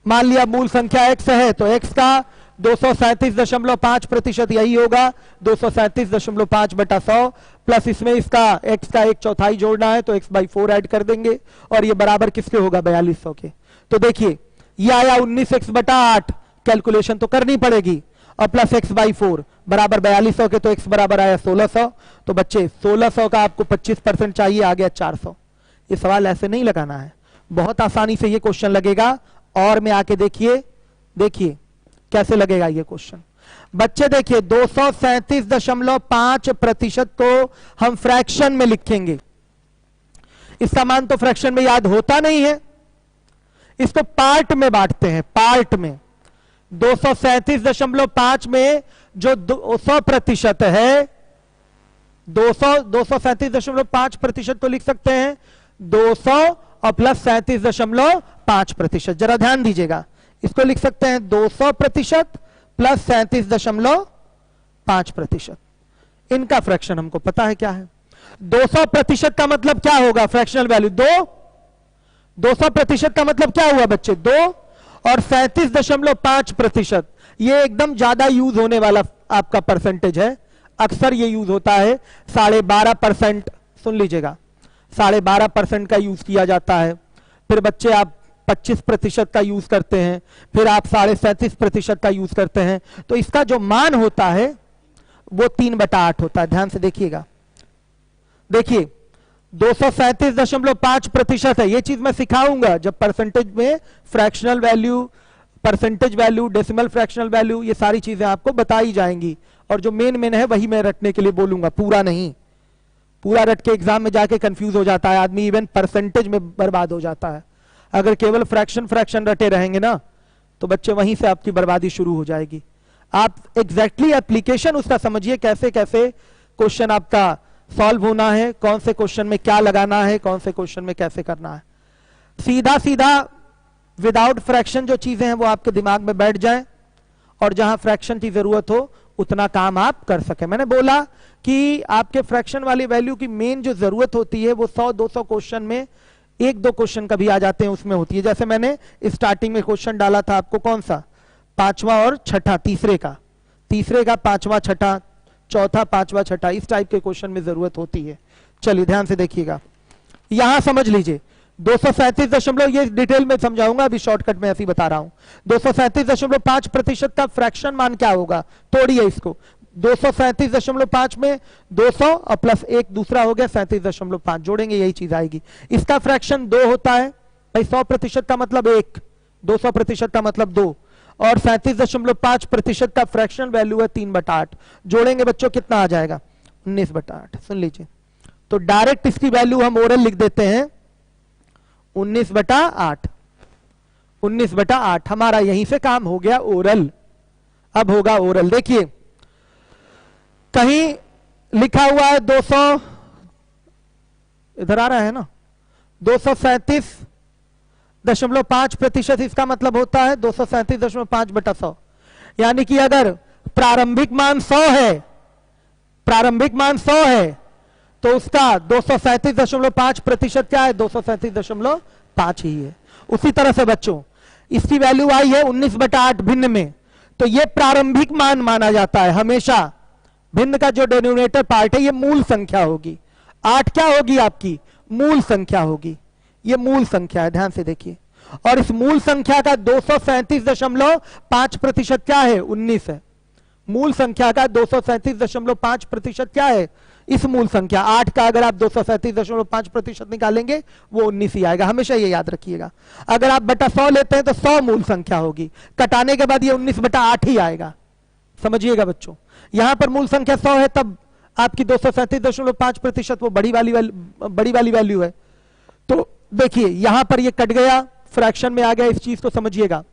मान लिया मूल संख्या x है तो x का 237.5% यही होगा, 237.5 बटा 100 प्लस इसमें इसका x का 1/4 जोड़ना है तो x/4 ऐड कर देंगे और ये बराबर किसके होगा 4200 के। तो देखिए ये आया 19x/8, कैलकुलेशन तो करनी पड़ेगी, और प्लस x/4 बराबर 4200 के, तो x बराबर आया 1600। तो बच्चे 1600 का आपको 25% चाहिए, आ गया 400। ये सवाल ऐसे नहीं लगाना है, बहुत आसानी से ये क्वेश्चन लगेगा। और में आके देखिए, देखिए कैसे लगेगा ये क्वेश्चन। बच्चे देखिए 237.5% को हम फ्रैक्शन में लिखेंगे, इसका मान तो फ्रैक्शन में याद होता नहीं है, इसको पार्ट में बांटते हैं, पार्ट में 237.5 में जो 200% है, 237.5% तो लिख सकते हैं 200 और प्लस 37.5%। जरा ध्यान दीजिएगा, इसको लिख सकते हैं 200% प्लस 37.5%। इनका फ्रैक्शन हमको पता है क्या है। 200% का मतलब क्या होगा, फ्रैक्शनल वैल्यू 2, 200% का मतलब क्या हुआ बच्चे 2, और 37.5% ये एकदम ज्यादा यूज होने वाला आपका परसेंटेज है, अक्सर ये यूज होता है 12.5%। सुन लीजिएगा, 12.5% का यूज किया जाता है, फिर बच्चे आप 25% का यूज करते हैं, फिर आप 37.5% का यूज करते हैं। तो इसका जो मान होता है वो 3/8 होता है। ध्यान से देखिएगा, देखिए 237.5% है, ये चीज मैं सिखाऊंगा जब परसेंटेज में fractional value, percentage value, decimal fractional value, ये सारी चीजें आपको बताई जाएंगी। और जो मेन है वही मैं रटने के लिए बोलूंगा, पूरा नहीं। पूरा रट के एग्जाम में जाके कंफ्यूज हो जाता है आदमी, इवन परसेंटेज में बर्बाद हो जाता है। अगर केवल फ्रैक्शन रटे रहेंगे ना तो बच्चे वहीं से आपकी बर्बादी शुरू हो जाएगी। आप एग्जैक्टली एप्लीकेशन उसका समझिए, कैसे कैसे क्वेश्चन आपका सॉल्व होना है, कौन से क्वेश्चन में क्या लगाना है, कौन से क्वेश्चन में कैसे करना है। सीधा सीधा विदाउट फ्रैक्शन जो चीजें हैं वो आपके दिमाग में बैठ जाएं, और जहां फ्रैक्शन की जरूरत हो उतना काम आप कर सके। मैंने बोला कि आपके फ्रैक्शन वाली वैल्यू की मेन जो जरूरत होती है वो 100-200 क्वेश्चन में 1-2 क्वेश्चन कभी आ जाते हैं, उसमें होती है। जैसे मैंने स्टार्टिंग में क्वेश्चन डाला था आपको, कौन सा, 5वां और छठा, तीसरे का 5वां छठा, चौथा 5वां छठा, इस टाइप के क्वेश्चन में जरूरत होती है। चलिए ध्यान से देखिएगा, यहां समझ लीजिए 237 ये डिटेल में समझाऊंगा, अभी शॉर्टकट में ऐसे ही बता रहा हूं। 237.5% का फ्रैक्शन मान क्या होगा, तोड़िए इसको। 237.5 में 200 और प्लस 1 दूसरा हो गया 37.5, जोड़ेंगे यही चीज आएगी। इसका फ्रैक्शन 2 होता है भाई, 100% का मतलब 1, 200% का मतलब 2, और 37.5% का फ्रैक्शन वैल्यू है 3/8। जोड़ेंगे बच्चों कितना आ जाएगा 19/8। सुन लीजिए, तो डायरेक्ट इसकी वैल्यू हम ओरल लिख देते हैं 19/8। 19/8 हमारा यहीं से काम हो गया ओरल। अब होगा ओरल, देखिए कहीं लिखा हुआ है 200, इधर आ रहा है ना, 237.5%, इसका मतलब होता है 237.5/100। यानी कि अगर प्रारंभिक मान 100 है, प्रारंभिक मान 100 है, तो उसका 237.5% क्या है, 237.5 ही है। उसी तरह से बच्चों इसकी वैल्यू आई है 19/8 भिन्न में, तो ये प्रारंभिक मान माना जाता है हमेशा। भिन्न का जो डिनोमिनेटर पार्ट है ये मूल संख्या होगी। 8 क्या होगी आपकी, मूल संख्या होगी, ये मूल संख्या है, ध्यान से देखिए। और इस मूल संख्या का 237.5% क्या है, 19 है। मूल संख्या का 237.5% क्या है, इस मूल संख्या 8 का अगर आप 237.5% निकालेंगे वो 19 ही आएगा, हमेशा ये याद रखिएगा। अगर आप बटा 100 लेते हैं तो 100 मूल संख्या होगी, कटाने के बाद ये 19/8 ही आएगा, समझिएगा बच्चों। यहां पर मूल संख्या 100 है, तब आपकी 237.5% वो बड़ी वाली वैल्यू है। तो देखिए यहां पर ये कट गया, फ्रैक्शन में आ गया, इस चीज को समझिएगा।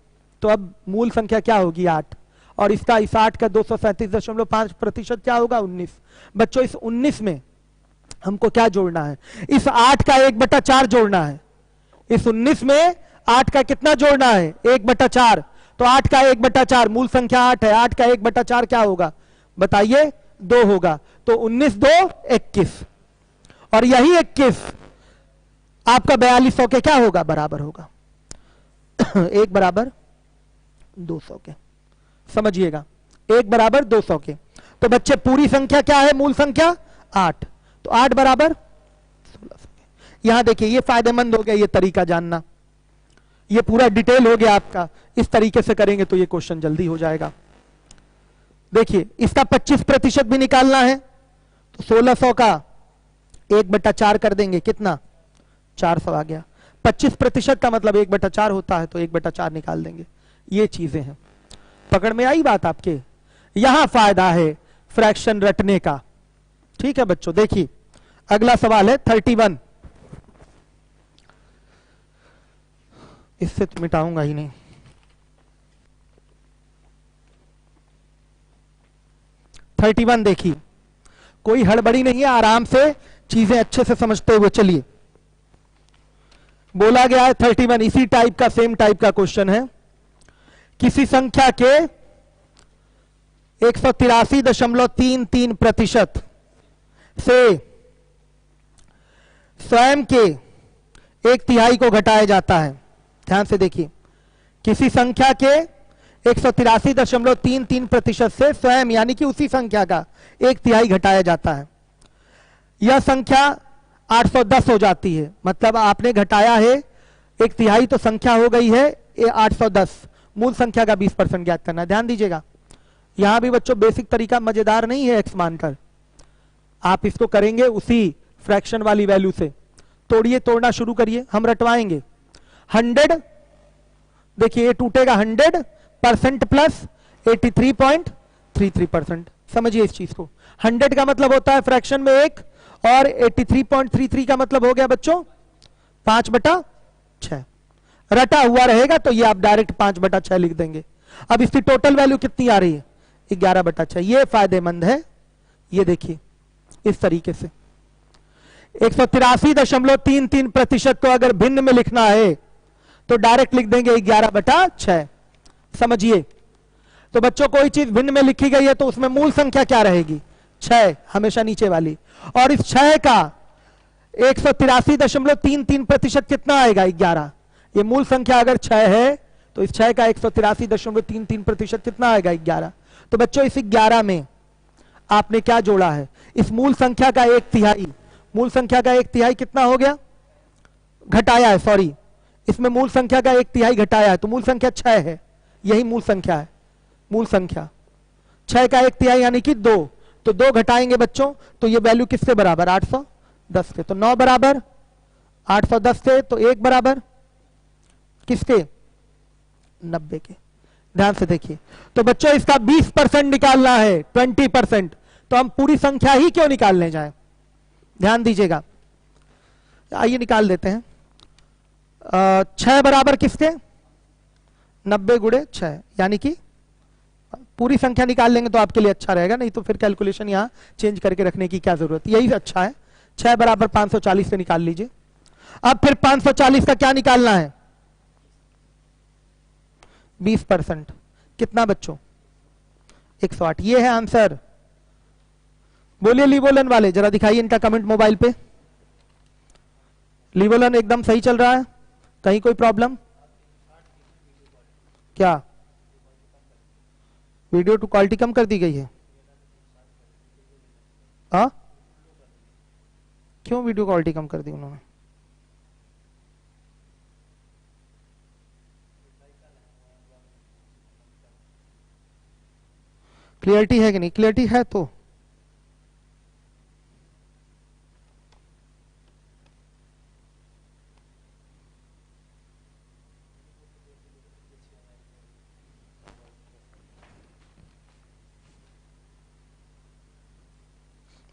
तो अब मूल संख्या क्या होगी 8, और इसका इस 8 का 237.5% क्या होगा 19। बच्चों इस 19 में हमको क्या जोड़ना है, इस 8 का 1/4 जोड़ना है। इस 19 में 8 का कितना जोड़ना है, 1/4। तो 8 का 1/4, मूल संख्या 8 है, 8 का 1/4 क्या होगा बताइए, 2 होगा। तो 19 2 21, और यही 21 आपका 4200 के क्या होगा, बराबर होगा 1 बराबर 200 के। समझिएगा, 1 बराबर 200 के। तो बच्चे पूरी संख्या क्या है, मूल संख्या 8, तो 8 बराबर 1600 के। यहां देखिए ये फायदेमंद हो गया ये तरीका जानना, ये पूरा डिटेल हो गया आपका। इस तरीके से करेंगे तो ये क्वेश्चन जल्दी हो जाएगा। देखिए इसका 25% भी निकालना है, तो 1600 का 1/4 कर देंगे, कितना 400 आ गया। 25% का मतलब 1/4 होता है, तो 1/4 निकाल देंगे। ये चीजें हैं, पकड़ में आई बात आपके। यहां फायदा है फ्रैक्शन रटने का। ठीक है बच्चों, देखिए अगला सवाल है 31। इससे तो मिटाऊंगा ही नहीं। 31 देखिए, कोई हड़बड़ी नहीं है, आराम से चीजें अच्छे से समझते हुए चलिए। बोला गया है 31 इसी टाइप का, सेम टाइप का क्वेश्चन है। किसी संख्या के 183.33% से स्वयं के 1/3 को घटाया जाता है। ध्यान से देखिए, किसी संख्या के 183.33% से स्वयं यानी कि उसी संख्या का 1/3 घटाया जाता है। यह संख्या 810 हो जाती है। मतलब आपने घटाया है 1/3, तो संख्या हो गई है 810। मूल संख्या का 20% ज्ञात करना है। ध्यान दीजिएगा, यहां भी बच्चों बेसिक तरीका मजेदार नहीं है x मानकर, आप इसको करेंगे उसी फ्रैक्शन वाली वैल्यू से। तोड़िए, तोड़ना शुरू करिए, हम रटवाएंगे। 100 देखिए ये टूटेगा 100% प्लस 83.33%। समझिए इस चीज को। 100 का मतलब होता है फ्रैक्शन में 1, और 83.33 का मतलब हो गया बच्चों 5/6। रटा हुआ रहेगा तो ये आप डायरेक्ट 5/6 लिख देंगे। अब इसकी टोटल वैल्यू कितनी आ रही है, 11/6। ये फायदेमंद है। ये देखिए इस तरीके से 183.33% को अगर भिन्न में लिखना है तो डायरेक्ट लिख देंगे 11/6। समझिए, तो बच्चों कोई चीज भिन्न में लिखी गई है तो उसमें मूल संख्या क्या रहेगी, 6, हमेशा नीचे वाली। और इस 6 का 183.33% कितना आएगा, 11। ये मूल संख्या अगर 6 है तो इस 6 का 183.33% कितना आएगा, 11। तो बच्चों इस 11 में आपने क्या जोड़ा है, इस मूल संख्या का 1/3। मूल संख्या का 1/3 कितना हो गया, घटाया है, सॉरी, इसमें मूल संख्या का 1/3 घटाया है, तो मूल संख्या 6 है। यही मूल संख्या है। मूल संख्या 6 का 1/3 यानी कि 2, तो 2 घटाएंगे बच्चों, तो ये वैल्यू किसके बराबर, 810 के। तो 9 बराबर 810 से, तो 1 बराबर किसके, 90 के। ध्यान से देखिए, तो बच्चों इसका 20% निकालना है, 20%। तो हम पूरी संख्या ही क्यों निकालने जाए, ध्यान दीजिएगा। आइए निकाल देते हैं। 6 बराबर किसके, 90 गुणे 6, यानी कि पूरी संख्या निकाल लेंगे तो आपके लिए अच्छा रहेगा, नहीं तो फिर कैलकुलेशन यहां चेंज करके रखने की क्या जरूरत, यही अच्छा है। 6 बराबर 540 से निकाल लीजिए। अब फिर 540 का क्या निकालना है, 20%। कितना बच्चों, 108। ये है आंसर। बोलिए लीवोलन वाले, जरा दिखाइए इनका कमेंट मोबाइल पे। लीवोलन एकदम सही चल रहा है, कहीं कोई प्रॉब्लम क्या, वीडियो टू क्वालिटी कम कर दी गई है। हाँ, क्यों वीडियो क्वालिटी कम कर दी उन्होंने, क्लियरिटी है कि नहीं, क्लियरिटी है तो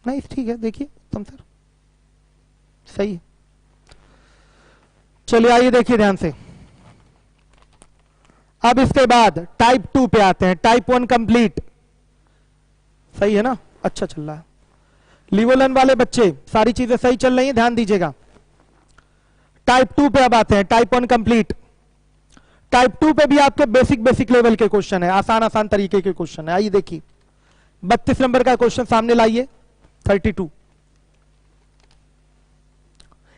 नहीं, ठीक है, देखिए उत्तम सर सही है। चलिए आइए देखिए ध्यान से। अब इसके बाद टाइप 2 पे आते हैं। टाइप 1 कंप्लीट, सही है ना, अच्छा चल रहा है। लीवोलन वाले बच्चे सारी चीजें सही चल रही हैं, ध्यान दीजिएगा। टाइप 2 पे अब आते हैं। Type 1 complete. टाइप 2 पे भी आपके बेसिक बेसिक लेवल के क्वेश्चन है, आसान आसान तरीके के क्वेश्चन है। आइए देखिए 32 नंबर का क्वेश्चन सामने लाइए। 32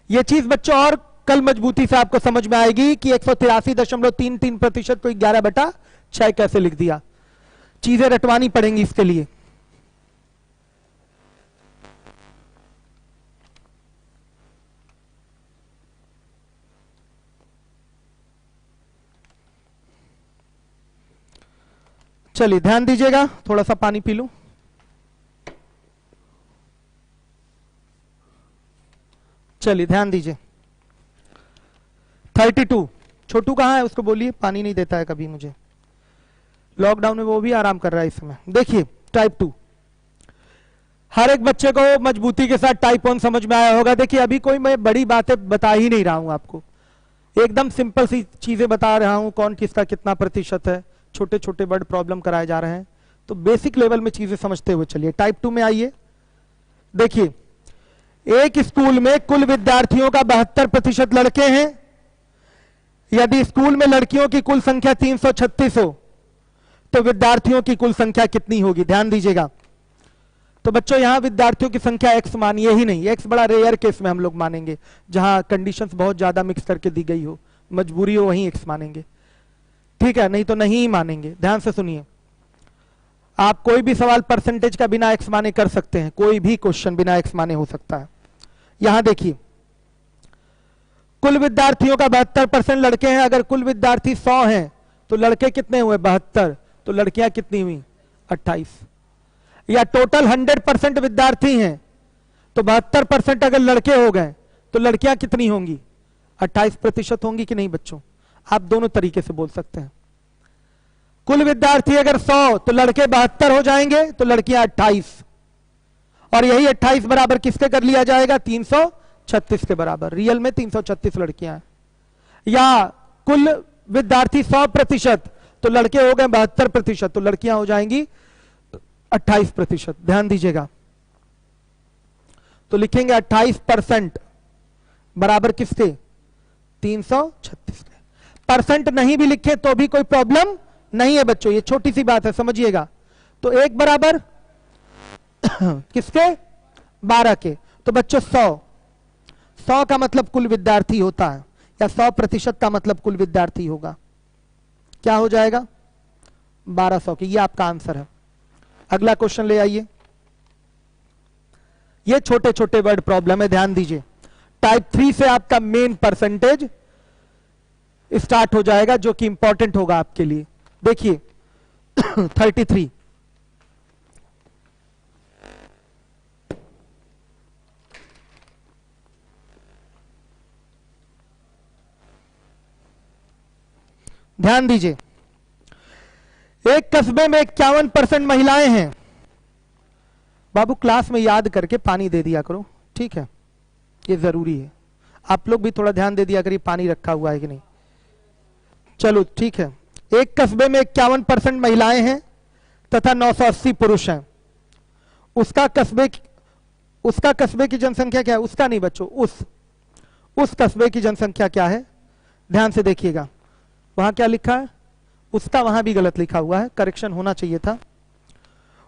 ये चीज बच्चों और कल मजबूती से आपको समझ में आएगी कि 183.33% को 11/6 कैसे लिख दिया। चीजें रटवानी पड़ेंगी इसके लिए। चलिए ध्यान दीजिएगा, थोड़ा सा पानी पी लूं। चलिए ध्यान दीजिए। 32 छोटू कहां है, उसको बोलिए, पानी नहीं देता है कभी मुझे। लॉकडाउन में वो भी आराम कर रहा है इस समय। देखिए टाइप 2, हर एक बच्चे को मजबूती के साथ टाइप 1 समझ में आया होगा। देखिए अभी कोई मैं बड़ी बातें बता ही नहीं रहा हूं आपको, एकदम सिंपल सी चीजें बता रहा हूं, कौन किसका कितना प्रतिशत है, छोटे छोटे वर्ड प्रॉब्लम कराए जा रहे हैं, तो बेसिक लेवल में चीजें समझते हुए चलिए। टाइप 2 में आइए। देखिए एक स्कूल में कुल विद्यार्थियों का 72% लड़के हैं। यदि स्कूल में लड़कियों की कुल संख्या 336 हो तो विद्यार्थियों की कुल संख्या कितनी होगी, ध्यान दीजिएगा। तो बच्चों यहां विद्यार्थियों की संख्या x मानिए ही नहीं, x बड़ा रेयर केस में हम लोग मानेंगे, जहां कंडीशंस बहुत ज्यादा मिक्स करके दी गई हो, मजबूरी हो वहीं x मानेंगे, ठीक है, नहीं तो नहीं ही मानेंगे। ध्यान से सुनिए, आप कोई भी सवाल परसेंटेज का बिना x माने कर सकते हैं, कोई भी क्वेश्चन बिना x माने हो सकता है। यहां देखिए कुल विद्यार्थियों का 72% लड़के हैं। अगर कुल विद्यार्थी 100 हैं तो लड़के कितने हुए 72, तो लड़कियां कितनी हुई 28। या टोटल 100% विद्यार्थी हैं तो 72% अगर लड़के हो गए तो लड़कियां कितनी होंगी 28% होंगी कि नहीं बच्चों, आप दोनों तरीके से बोल सकते हैं। कुल विद्यार्थी अगर 100 तो लड़के 72 हो जाएंगे तो लड़कियां 28, और यही 28 बराबर किसके कर लिया जाएगा 336 के बराबर, रियल में 336 लड़कियां हैं। या कुल विद्यार्थी 100% तो लड़के हो गए 72%, तो लड़कियां हो जाएंगी 28%। ध्यान दीजिएगा, तो लिखेंगे 28% बराबर किसके 336 के। परसेंट नहीं भी लिखे तो भी कोई प्रॉब्लम नहीं है बच्चों, ये छोटी सी बात है, समझिएगा। तो एक बराबर किसके 12 के, तो बच्चों 100 का मतलब कुल विद्यार्थी होता है, या 100% का मतलब कुल विद्यार्थी होगा, क्या हो जाएगा 1200 की। ये आपका आंसर है। अगला क्वेश्चन ले आइए। ये छोटे छोटे वर्ड प्रॉब्लम है, ध्यान दीजिए। टाइप 3 से आपका मेन परसेंटेज स्टार्ट हो जाएगा, जो कि इंपॉर्टेंट होगा आपके लिए। देखिए 33, ध्यान दीजिए। एक कस्बे में 51% महिलाएं हैं। बाबू क्लास में याद करके पानी दे दिया करो, ठीक है, ये जरूरी है। आप लोग भी थोड़ा ध्यान दे दिया करिए पानी रखा हुआ है कि नहीं। चलो ठीक है। एक कस्बे में 51% महिलाएं हैं तथा 980 पुरुष हैं। उसका कस्बे की जनसंख्या क्या है, उसका नहीं बच्चों, उस कस्बे की जनसंख्या क्या है, ध्यान से देखिएगा। वहां क्या लिखा है, उसका वहां भी गलत लिखा हुआ है, करेक्शन होना चाहिए था।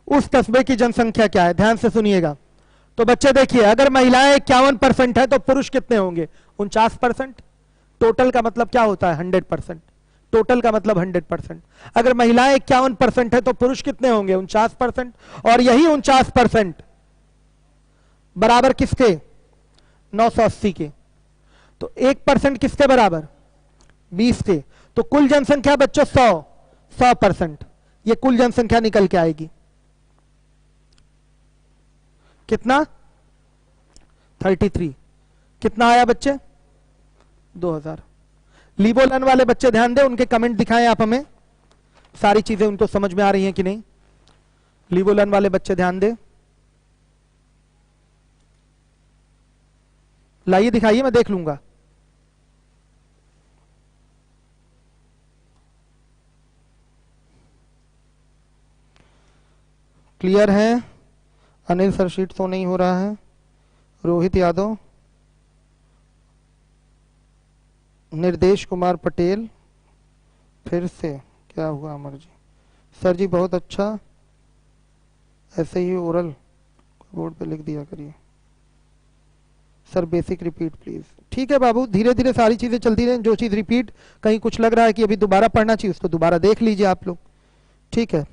उस कस्बे की जनसंख्या क्या है, ध्यान से सुनिएगा। तो बच्चे देखिए, अगर महिलाएं 51% है तो पुरुष कितने होंगे 49%। टोटल का मतलब क्या होता है 100%, टोटल का मतलब 100%। अगर महिलाएं 51% है तो पुरुष कितने होंगे 49%, और यही 49% बराबर किसके 980 के। तो 1% किसके बराबर 20 के। तो कुल जनसंख्या बच्चों 100%, ये कुल जनसंख्या निकल के आएगी कितना 33। कितना आया बच्चे 2000। लीबोलन वाले बच्चे ध्यान दें, उनके कमेंट दिखाएं आप हमें, सारी चीजें उनको समझ में आ रही हैं कि नहीं। लीबोलन वाले बच्चे ध्यान दें, लाइए दिखाइए, मैं देख लूंगा। क्लियर है। अनिल सर शीट तो नहीं हो रहा है। रोहित यादव, निर्देश कुमार पटेल, फिर से क्या हुआ अमर जी, सर जी बहुत अच्छा, ऐसे ही ओरल बोर्ड पे लिख दिया करिए सर, बेसिक रिपीट प्लीज। ठीक है बाबू, धीरे धीरे सारी चीजें चलती रहें, जो चीज रिपीट कहीं कुछ लग रहा है कि अभी दोबारा पढ़ना चाहिए उसको दोबारा देख लीजिए आप लोग, ठीक है।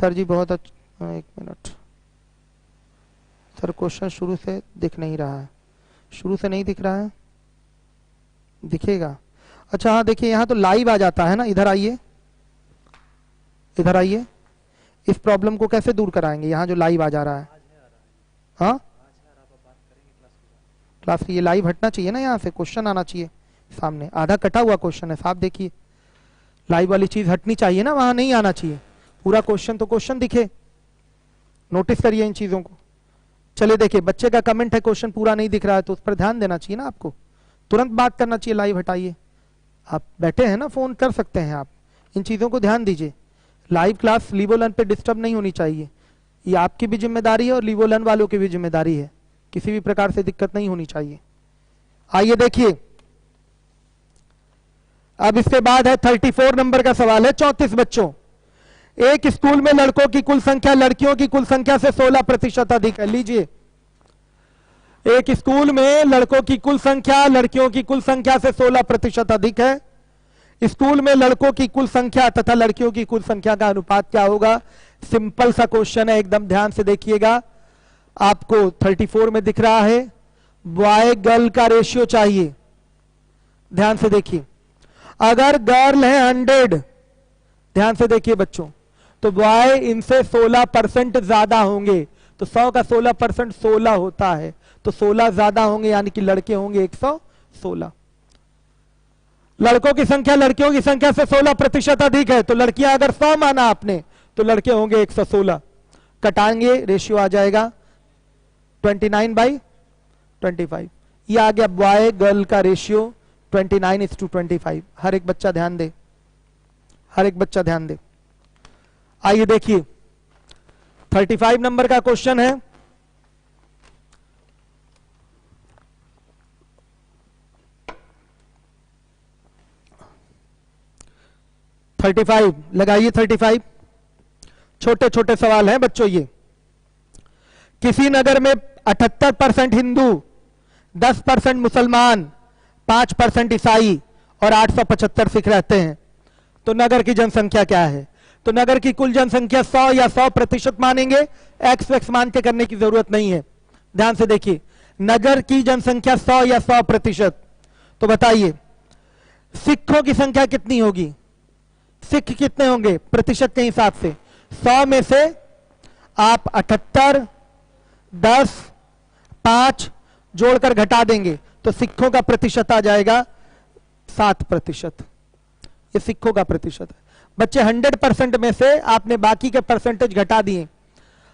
सर जी बहुत अच्छा, एक मिनट सर, क्वेश्चन शुरू से दिख नहीं रहा है, शुरू से नहीं दिख रहा है, दिखेगा। अच्छा हाँ देखिए, यहाँ तो लाइव आ जाता है ना, इधर आइए, इधर आइए, इस प्रॉब्लम को कैसे दूर कराएंगे, यहाँ जो लाइव आ जा रहा है। हाँ क्लास की ये लाइव हटना चाहिए ना, यहाँ से क्वेश्चन आना चाहिए सामने, आधा कटा हुआ क्वेश्चन है साहब, देखिए लाइव वाली चीज हटनी चाहिए ना, वहां नहीं आना चाहिए, पूरा क्वेश्चन तो क्वेश्चन दिखे, नोटिस करिए इन चीजों को। चलिए देखिए, बच्चे का कमेंट है क्वेश्चन पूरा नहीं दिख रहा है, तो उस पर ध्यान देना चाहिए ना आपको, तुरंत बात करना चाहिए, लाइव हटाइए, आप बैठे हैं ना, फोन कर सकते हैं आप, इन चीजों को ध्यान दीजिए। लाइव क्लास लीवोलन पे डिस्टर्ब नहीं होनी चाहिए, ये आपकी भी जिम्मेदारी है और लीवोलन वालों की भी जिम्मेदारी है, किसी भी प्रकार से दिक्कत नहीं होनी चाहिए। आइए देखिए, अब इसके बाद है 34 नंबर का सवाल है। 34 बच्चों, एक स्कूल में लड़कों की कुल संख्या लड़कियों की कुल संख्या से 16% अधिक है। लीजिए, एक स्कूल में लड़कों की कुल संख्या लड़कियों की कुल संख्या से 16% अधिक है। स्कूल में लड़कों की कुल संख्या तथा लड़कियों की कुल संख्या का अनुपात क्या होगा। सिंपल सा क्वेश्चन है, एकदम ध्यान से देखिएगा। आपको 34 में दिख रहा है, बॉय गर्ल का रेशियो चाहिए, ध्यान से देखिए। अगर गर्ल है 100, ध्यान से देखिए बच्चों, तो बॉय इनसे 16% ज्यादा होंगे, तो 100 का 16% 16 होता है, तो 16 ज्यादा होंगे, यानी कि लड़के होंगे 116। लड़कों की संख्या लड़कियों की संख्या से 16% अधिक है, तो लड़कियां अगर 100 माना आपने, तो लड़के होंगे 116। कटाएंगे, रेशियो आ जाएगा 29/25। ये आ गया बॉय गर्ल का रेशियो 29:25। हर एक बच्चा ध्यान दे, हर एक बच्चा ध्यान दे। आइए देखिए, 35 नंबर का क्वेश्चन है। लगाइए 35। छोटे छोटे सवाल हैं बच्चों ये। किसी नगर में 78% हिंदू, 10% मुसलमान, 5% ईसाई और 875 सिख रहते हैं, तो नगर की जनसंख्या क्या है। तो नगर की कुल जनसंख्या 100 या 100% मानेंगे, एक्स वैक्स मान के करने की जरूरत नहीं है। ध्यान से देखिए, नगर की जनसंख्या 100 या 100%, तो बताइए सिखों की संख्या कितनी होगी। सिख कितने होंगे प्रतिशत के हिसाब से। 100 में से आप 78, 10, 5 जोड़कर घटा देंगे, तो सिखों का प्रतिशत आ जाएगा 7%। ये सिखों का प्रतिशत है। बच्चे 100% में से आपने बाकी के परसेंटेज घटा दिए।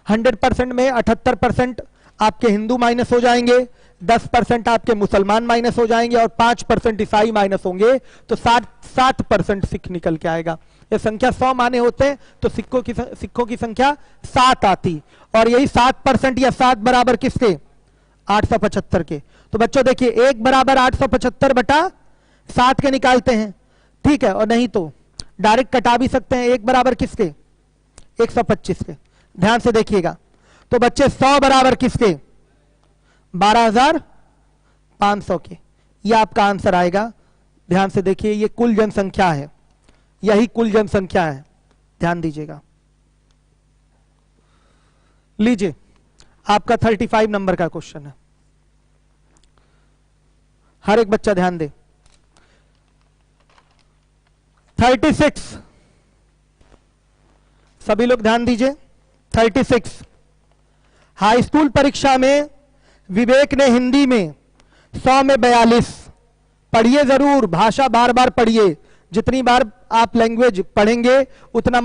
100% में 78% आपके हिंदू माइनस हो जाएंगे, 10% आपके मुसलमान माइनस हो जाएंगे और 5% ईसाई माइनस होंगे, तो 7% सिख निकल के आएगा। ये संख्या 100 माने होते हैं, तो सिखों की संख्या 7 आती, और यही 7% या 7 बराबर किसके, 875 के। तो बच्चों देखिए, 1 बराबर 875 बटा 7 के निकालते हैं, ठीक है, और नहीं तो डायरेक्ट कटा भी सकते हैं। 1 बराबर किसके, 125 के। ध्यान से देखिएगा, तो बच्चे 100 बराबर किसके, 12,500 के। ये आपका आंसर आएगा। ध्यान से देखिए, ये कुल जनसंख्या है, यही कुल जनसंख्या है, ध्यान दीजिएगा। लीजिए, आपका 35 नंबर का क्वेश्चन है। हर एक बच्चा ध्यान दे। 36, सभी लोग ध्यान दीजिए। 36, हाई स्कूल परीक्षा में विवेक ने हिंदी में 100 में 42, पढ़िए जरूर, भाषा बार बार पढ़िए, जितनी बार आप लैंग्वेज पढ़ेंगे उतना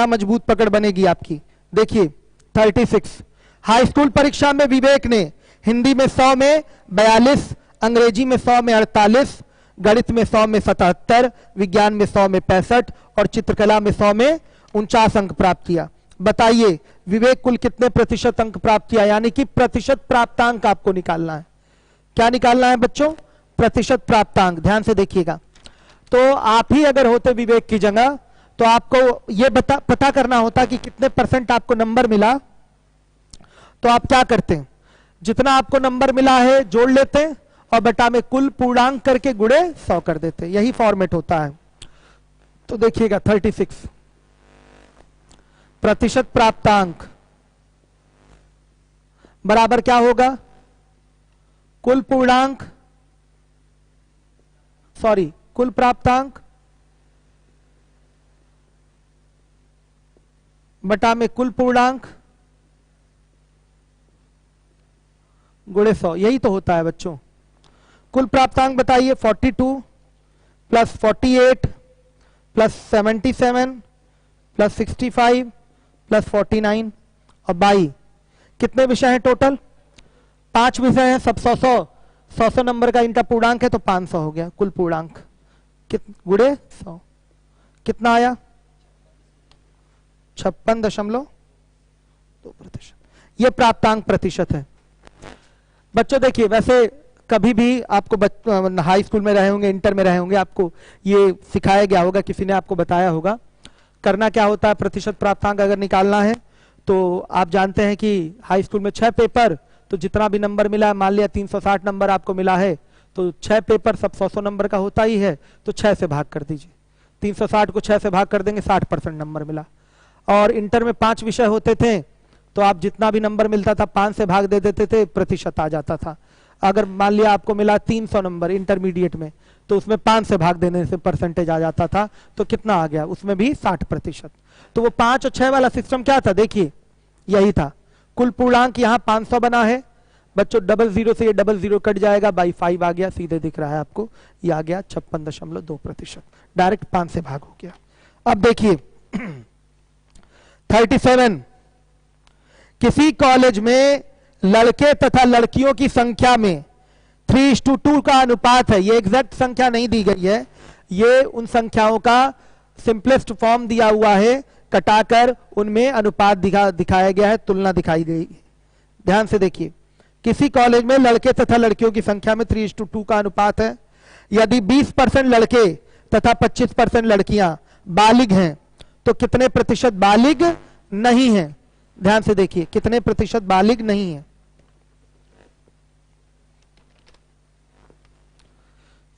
मजबूत पकड़ बनेगी आपकी। देखिए 36, हाई स्कूल परीक्षा में विवेक ने हिंदी में 100 में 42, अंग्रेजी में 100 में 48, गणित में 100 में 77, विज्ञान में 100 में 65 और चित्रकला में 100 में 49 अंक प्राप्त किया। बताइए विवेक कुल कितने प्रतिशत अंक प्राप्त किया, यानी कि प्रतिशत प्राप्तांक आपको निकालना है। क्या निकालना है बच्चों, प्रतिशत प्राप्तांक। ध्यान से देखिएगा, तो आप ही अगर होते विवेक की जगह, तो आपको यह पता करना होता कि कितने परसेंट आपको नंबर मिला। तो आप क्या करते हैं, जितना आपको नंबर मिला है जोड़ लेते हैं और बटा में कुल पूर्णांक करके गुणे 100 कर देते हैं। यही फॉर्मेट होता है। तो देखिएगा 36, प्रतिशत प्राप्तांक बराबर क्या होगा, कुल पूर्णांक, सॉरी कुल प्राप्तांक बटा में कुल पूर्णांक गुणे 100। यही तो होता है बच्चों। कुल प्राप्तांक बताइए 42 प्लस 48 प्लस 77 प्लस 65 प्लस 49 और 22। कितने विषय हैं टोटल, 5 विषय हैं, सब 100 नंबर का इनका पूर्णांक है, तो 500 हो गया कुल पूर्णांक गुणे 100। कितना आया, 56.2%। ये प्राप्तांक प्रतिशत है बच्चों। देखिए वैसे कभी भी आपको हाई स्कूल में रहे होंगे, इंटर में रहे होंगे, आपको ये सिखाया गया होगा, किसी ने आपको बताया होगा करना क्या होता है। प्रतिशत प्राप्तांक अगर निकालना है तो आप जानते हैं कि हाई स्कूल में 6 पेपर, तो जितना भी नंबर मिला है, मान लिया 360 नंबर आपको मिला है, तो 6 पेपर सब 100 नंबर का होता ही है, तो 6 से भाग कर दीजिए। 360 को 6 से भाग कर देंगे, 60% नंबर मिला। और इंटर में 5 विषय होते थे, तो आप जितना भी नंबर मिलता था 5 से भाग दे देते थे, प्रतिशत आ जाता था। अगर मान लिया आपको मिला 300 नंबर इंटरमीडिएट में, तो उसमें 5 से भाग देने से परसेंटेज आ जाता था, तो कितना आ गया, उसमें भी 60%। तो वो 5 और 6 वाला सिस्टम क्या था, देखिए यही था। कुल पूर्णांक यहाँ 500 बना है बच्चों, 00 से ये 00 कट जाएगा, बाई 5 आ गया, सीधे दिख रहा है आपको, ये आ गया 56.2%, डायरेक्ट 5 से भाग हो गया। अब देखिए 37, किसी कॉलेज में लड़के तथा लड़कियों की संख्या में 3:2 का अनुपात है। ये एग्जैक्ट संख्या नहीं दी गई है, ये उन संख्याओं का सिंपलेस्ट फॉर्म दिया हुआ है, कटाकर उनमें अनुपात दिखाया गया है, तुलना दिखाई गई। ध्यान से देखिए, किसी कॉलेज में लड़के तथा लड़कियों की संख्या में 3:2 का अनुपात है। यदि 20% लड़के तथा 25% लड़कियां बालिग हैं, तो कितने प्रतिशत बालिग नहीं है। ध्यान से देखिए, कितने प्रतिशत बालिग नहीं है।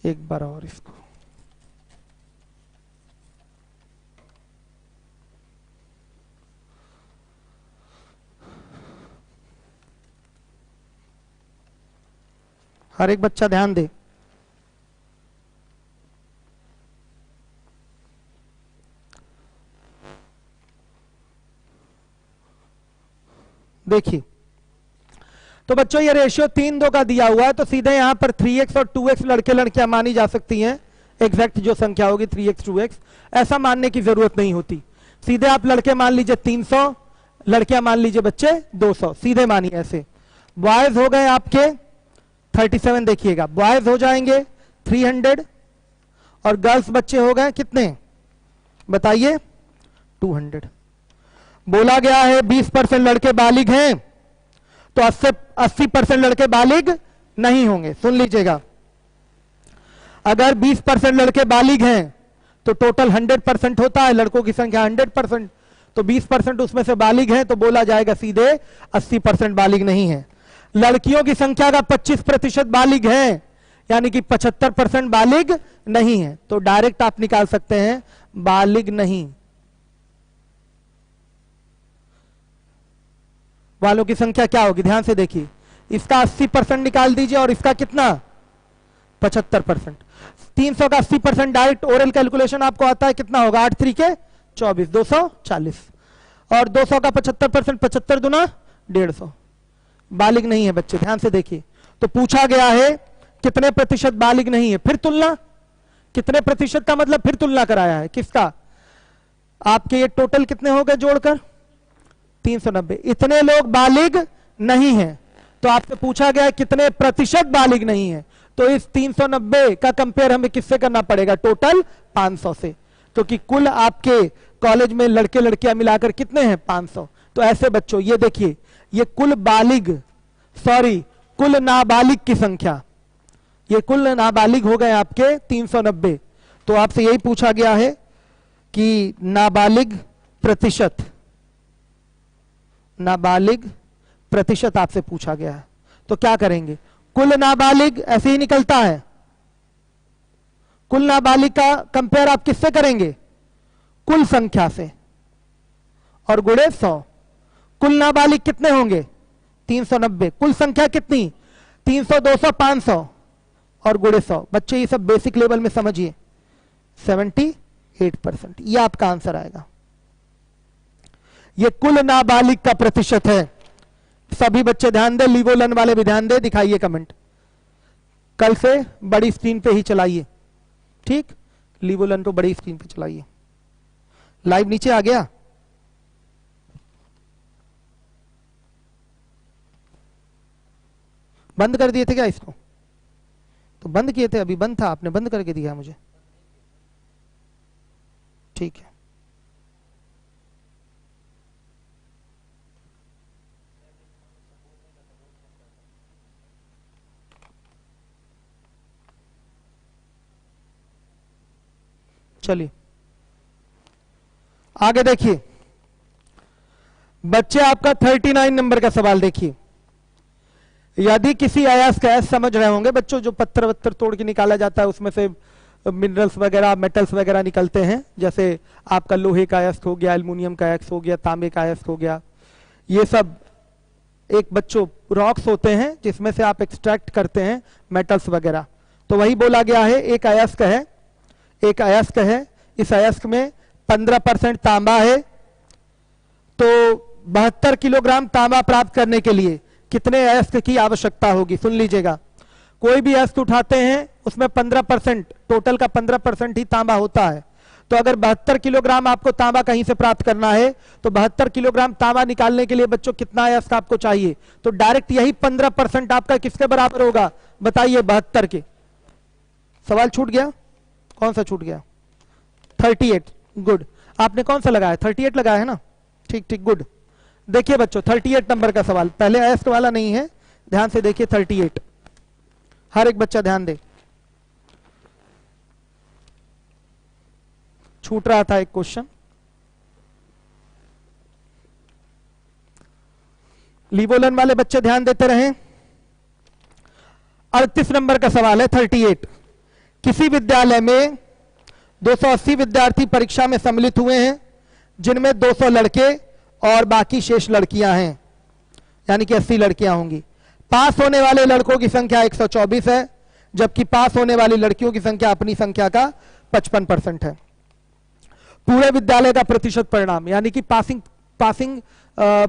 एक बार और इसको, हर एक बच्चा ध्यान दे। देखिए तो बच्चों ये रेशियो 3:2 का दिया हुआ है, तो सीधे यहां पर 3x और 2x लड़के लड़कियां मानी जा सकती हैं। एग्जैक्ट जो संख्या होगी 3x 2x, ऐसा मानने की जरूरत नहीं होती। सीधे आप लड़के मान लीजिए 300, लड़कियां मान लीजिए बच्चे 200, सीधे मानिए ऐसे। बॉयज हो गए आपके 37, देखिएगा बॉयज हो जाएंगे 300 और गर्ल्स बच्चे हो गए कितने बताइए 200। बोला गया है 20% लड़के बालिग हैं, तो 80% लड़के बालिग नहीं होंगे। सुन लीजिएगा, अगर 20% लड़के बालिग हैं तो टोटल 100% होता है, लड़कों की संख्या 100%, तो 20% उसमें से बालिग हैं, तो बोला जाएगा सीधे 80% बालिग नहीं है। लड़कियों की संख्या का 25% बालिग हैं, यानी कि 75% बालिग नहीं है, तो डायरेक्ट आप निकाल सकते हैं बालिग नहीं वालों की संख्या क्या होगी। ध्यान से देखिए, इसका 80% निकाल दीजिए और इसका कितना 75%। 300 का 80% डायरेक्ट ओरल कैलकुलेशन आपको आता है, कितना होगा 8 3 के 24, 240, और 200 का 75%, 75 दूना 150, बालिग नहीं है बच्चे। ध्यान से देखिए, तो पूछा गया है कितने प्रतिशत बालिग नहीं है, फिर तुलना, कितने प्रतिशत का मतलब फिर तुलना कराया है, किसका, आपके ये टोटल कितने हो गए जोड़कर 390, इतने लोग बालिग नहीं हैं, तो आपसे पूछा गया है कितने प्रतिशत बालिग नहीं है, तो इस 390 का कंपेयर हमें किससे करना पड़ेगा, टोटल 500 से, तो कि कुल आपके कॉलेज में लड़के लड़कियां मिलाकर कितने हैं 500। तो ऐसे बच्चों ये देखिए, ये कुल बालिग, सॉरी कुल नाबालिग की संख्या, ये कुल नाबालिग हो गए आपके 390, तो आपसे यही पूछा गया है कि नाबालिग प्रतिशत, नाबालिग प्रतिशत आपसे पूछा गया है, तो क्या करेंगे, कुल नाबालिग ऐसे ही निकलता है, कुल नाबालिग का कंपेयर आप किससे करेंगे, कुल संख्या से, और गुणे 100। कुल नाबालिग कितने होंगे? 390। कुल संख्या कितनी? 300, 200, 500 और गुणे 100। बच्चे ये सब बेसिक लेवल में समझिए। 78%, ये आपका आंसर आएगा। ये कुल नाबालिग का प्रतिशत है। सभी बच्चे ध्यान दें, लीवोलन वाले भी ध्यान दें, दिखाइए कमेंट। कल से बड़ी स्क्रीन पे ही चलाइए, ठीक? लीवोलन तो बड़ी स्क्रीन पे चलाइए। लाइव नीचे आ गया? बंद कर दिए थे क्या इसको? तो बंद किए थे, अभी बंद था, आपने बंद करके दिया मुझे। ठीक है, चलिए आगे देखिए। बच्चे आपका 39 नंबर का सवाल देखिए। यदि किसी अयस्क, समझ रहे होंगे बच्चों, जो पत्थर वत्थर तोड़ के निकाला जाता है, उसमें से मिनरल्स वगैरह, मेटल्स वगैरह निकलते हैं। जैसे आपका लोहे का अयस्क हो गया, एल्युमिनियम का अयस्क हो गया, तांबे का अयस्क हो गया। ये सब एक बच्चों रॉक्स होते हैं जिसमें से आप एक्सट्रैक्ट करते हैं मेटल्स वगैरह। तो वही बोला गया है, एक अयस्क है, एक अयस्क है, इस अयस्क में 15% तांबा है। तो 72 किलोग्राम तांबा प्राप्त करने के लिए कितने अयस्क की आवश्यकता होगी? सुन लीजिएगा, कोई भी अयस्क उठाते हैं उसमें 15%, टोटल का 15% ही तांबा होता है। तो अगर 72 किलोग्राम आपको तांबा कहीं से प्राप्त करना है तो 72 किलोग्राम तांबा निकालने के लिए बच्चों कितना अयस्क आपको चाहिए? तो डायरेक्ट यही 15% आपका किसके बराबर होगा? बताइए, 72 के। सवाल छूट गया? कौन सा छूट गया? 38। गुड, आपने कौन सा लगाया? 38 लगाया है ना? ठीक ठीक, गुड। देखिए बच्चों, 38 नंबर का सवाल, पहले अयस्क वाला नहीं है, ध्यान से देखिए। 38, हर एक बच्चा ध्यान दे। छूट रहा था एक क्वेश्चन। लीवोलन वाले बच्चे ध्यान देते रहें। 38 नंबर का सवाल है, 38। किसी विद्यालय में 280 विद्यार्थी परीक्षा में सम्मिलित हुए हैं, जिनमें 200 लड़के और बाकी शेष लड़कियां हैं, यानी कि 80 लड़कियां होंगी। पास होने वाले लड़कों की संख्या 124 है, जबकि पास होने वाली लड़कियों की संख्या अपनी संख्या का 55% है। पूरे विद्यालय का प्रतिशत परिणाम, यानी कि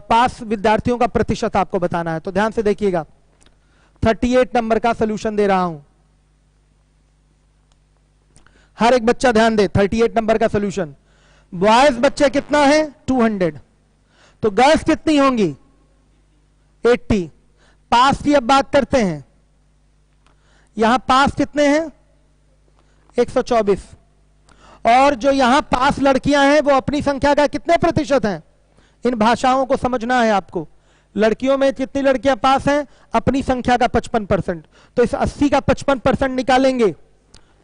पास विद्यार्थियों का प्रतिशत आपको बताना है। तो ध्यान से देखिएगा, 38 नंबर का सॉल्यूशन दे रहा हूं, हर एक बच्चा ध्यान दे। 38 नंबर का सॉल्यूशन। बॉयज बच्चे कितना है? 200। तो गर्ल्स कितनी होंगी? 80। पास की अब बात करते हैं, यहां पास कितने हैं? 124। और जो यहां पास लड़कियां हैं वो अपनी संख्या का कितने प्रतिशत हैं? इन भाषाओं को समझना है आपको। लड़कियों में कितनी लड़कियां पास हैं? अपनी संख्या का 55%। तो इस 80 का 55% निकालेंगे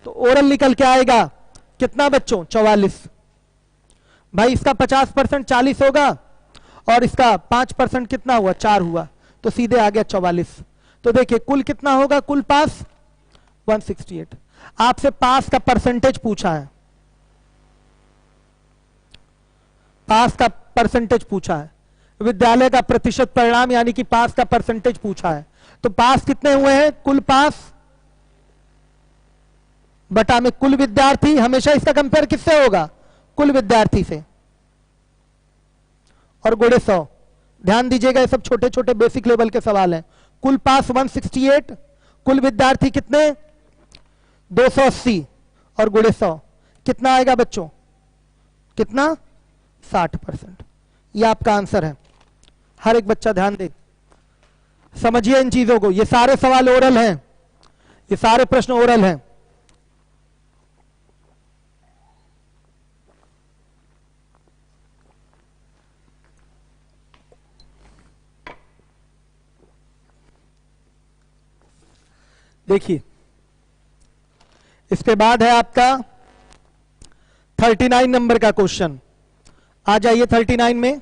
तो ओरल निकल के आएगा कितना बच्चों? 44। भाई इसका 50% 40 होगा और इसका 5% कितना हुआ? 4 हुआ, तो सीधे आ गया 44। तो देखिए कुल कितना होगा? कुल पास 168। आपसे पास का परसेंटेज पूछा है, पास का परसेंटेज पूछा है, विद्यालय का प्रतिशत परिणाम यानी कि पास का परसेंटेज पूछा है। तो पास कितने हुए हैं? कुल पास बटा में कुल विद्यार्थी। हमेशा इसका कंपेयर किससे होगा? कुल विद्यार्थी से, और गुणे 100। ध्यान दीजिएगा, ये सब छोटे छोटे बेसिक लेवल के सवाल हैं। कुल पास 168, कुल विद्यार्थी कितने? 280 और गुणे 100 कितना आएगा बच्चों? कितना? 60%। ये आपका आंसर है। हर एक बच्चा ध्यान दे, समझिए इन चीजों को। ये सारे सवाल ओरल हैं, ये सारे प्रश्न ओरल हैं। देखिए, इसके बाद है आपका 39 नंबर का क्वेश्चन। आ जाइए 39 में,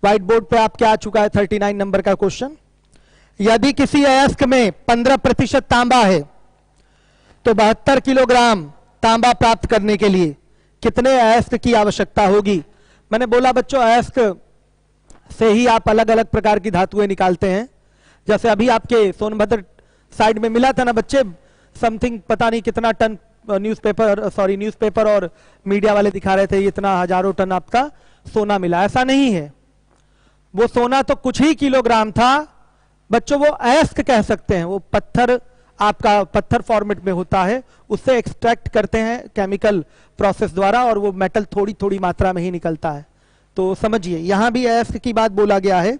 व्हाइट बोर्ड पे आपके आ चुका है 39 नंबर का क्वेश्चन। यदि किसी अयस्क में 15% तांबा है तो 72 किलोग्राम तांबा प्राप्त करने के लिए कितने अयस्क की आवश्यकता होगी? मैंने बोला बच्चों अयस्क से ही आप अलग अलग प्रकार की धातुएं निकालते हैं। जैसे अभी आपके सोनभद्र साइड में मिला था ना बच्चे, समथिंग पता नहीं कितना टन न्यूज़पेपर और मीडिया वाले दिखा रहे थे इतना हजारों टन आपका सोना मिला। ऐसा नहीं है, वो सोना तो कुछ ही किलोग्राम था बच्चों, वो अयस्क कह सकते हैं। वो पत्थर आपका पत्थर फॉर्मेट में होता है, उससे एक्सट्रैक्ट करते हैं केमिकल प्रोसेस द्वारा और वो मेटल थोड़ी थोड़ी मात्रा में ही निकलता है। तो समझिए यहां भी अयस्क की बात बोला गया है।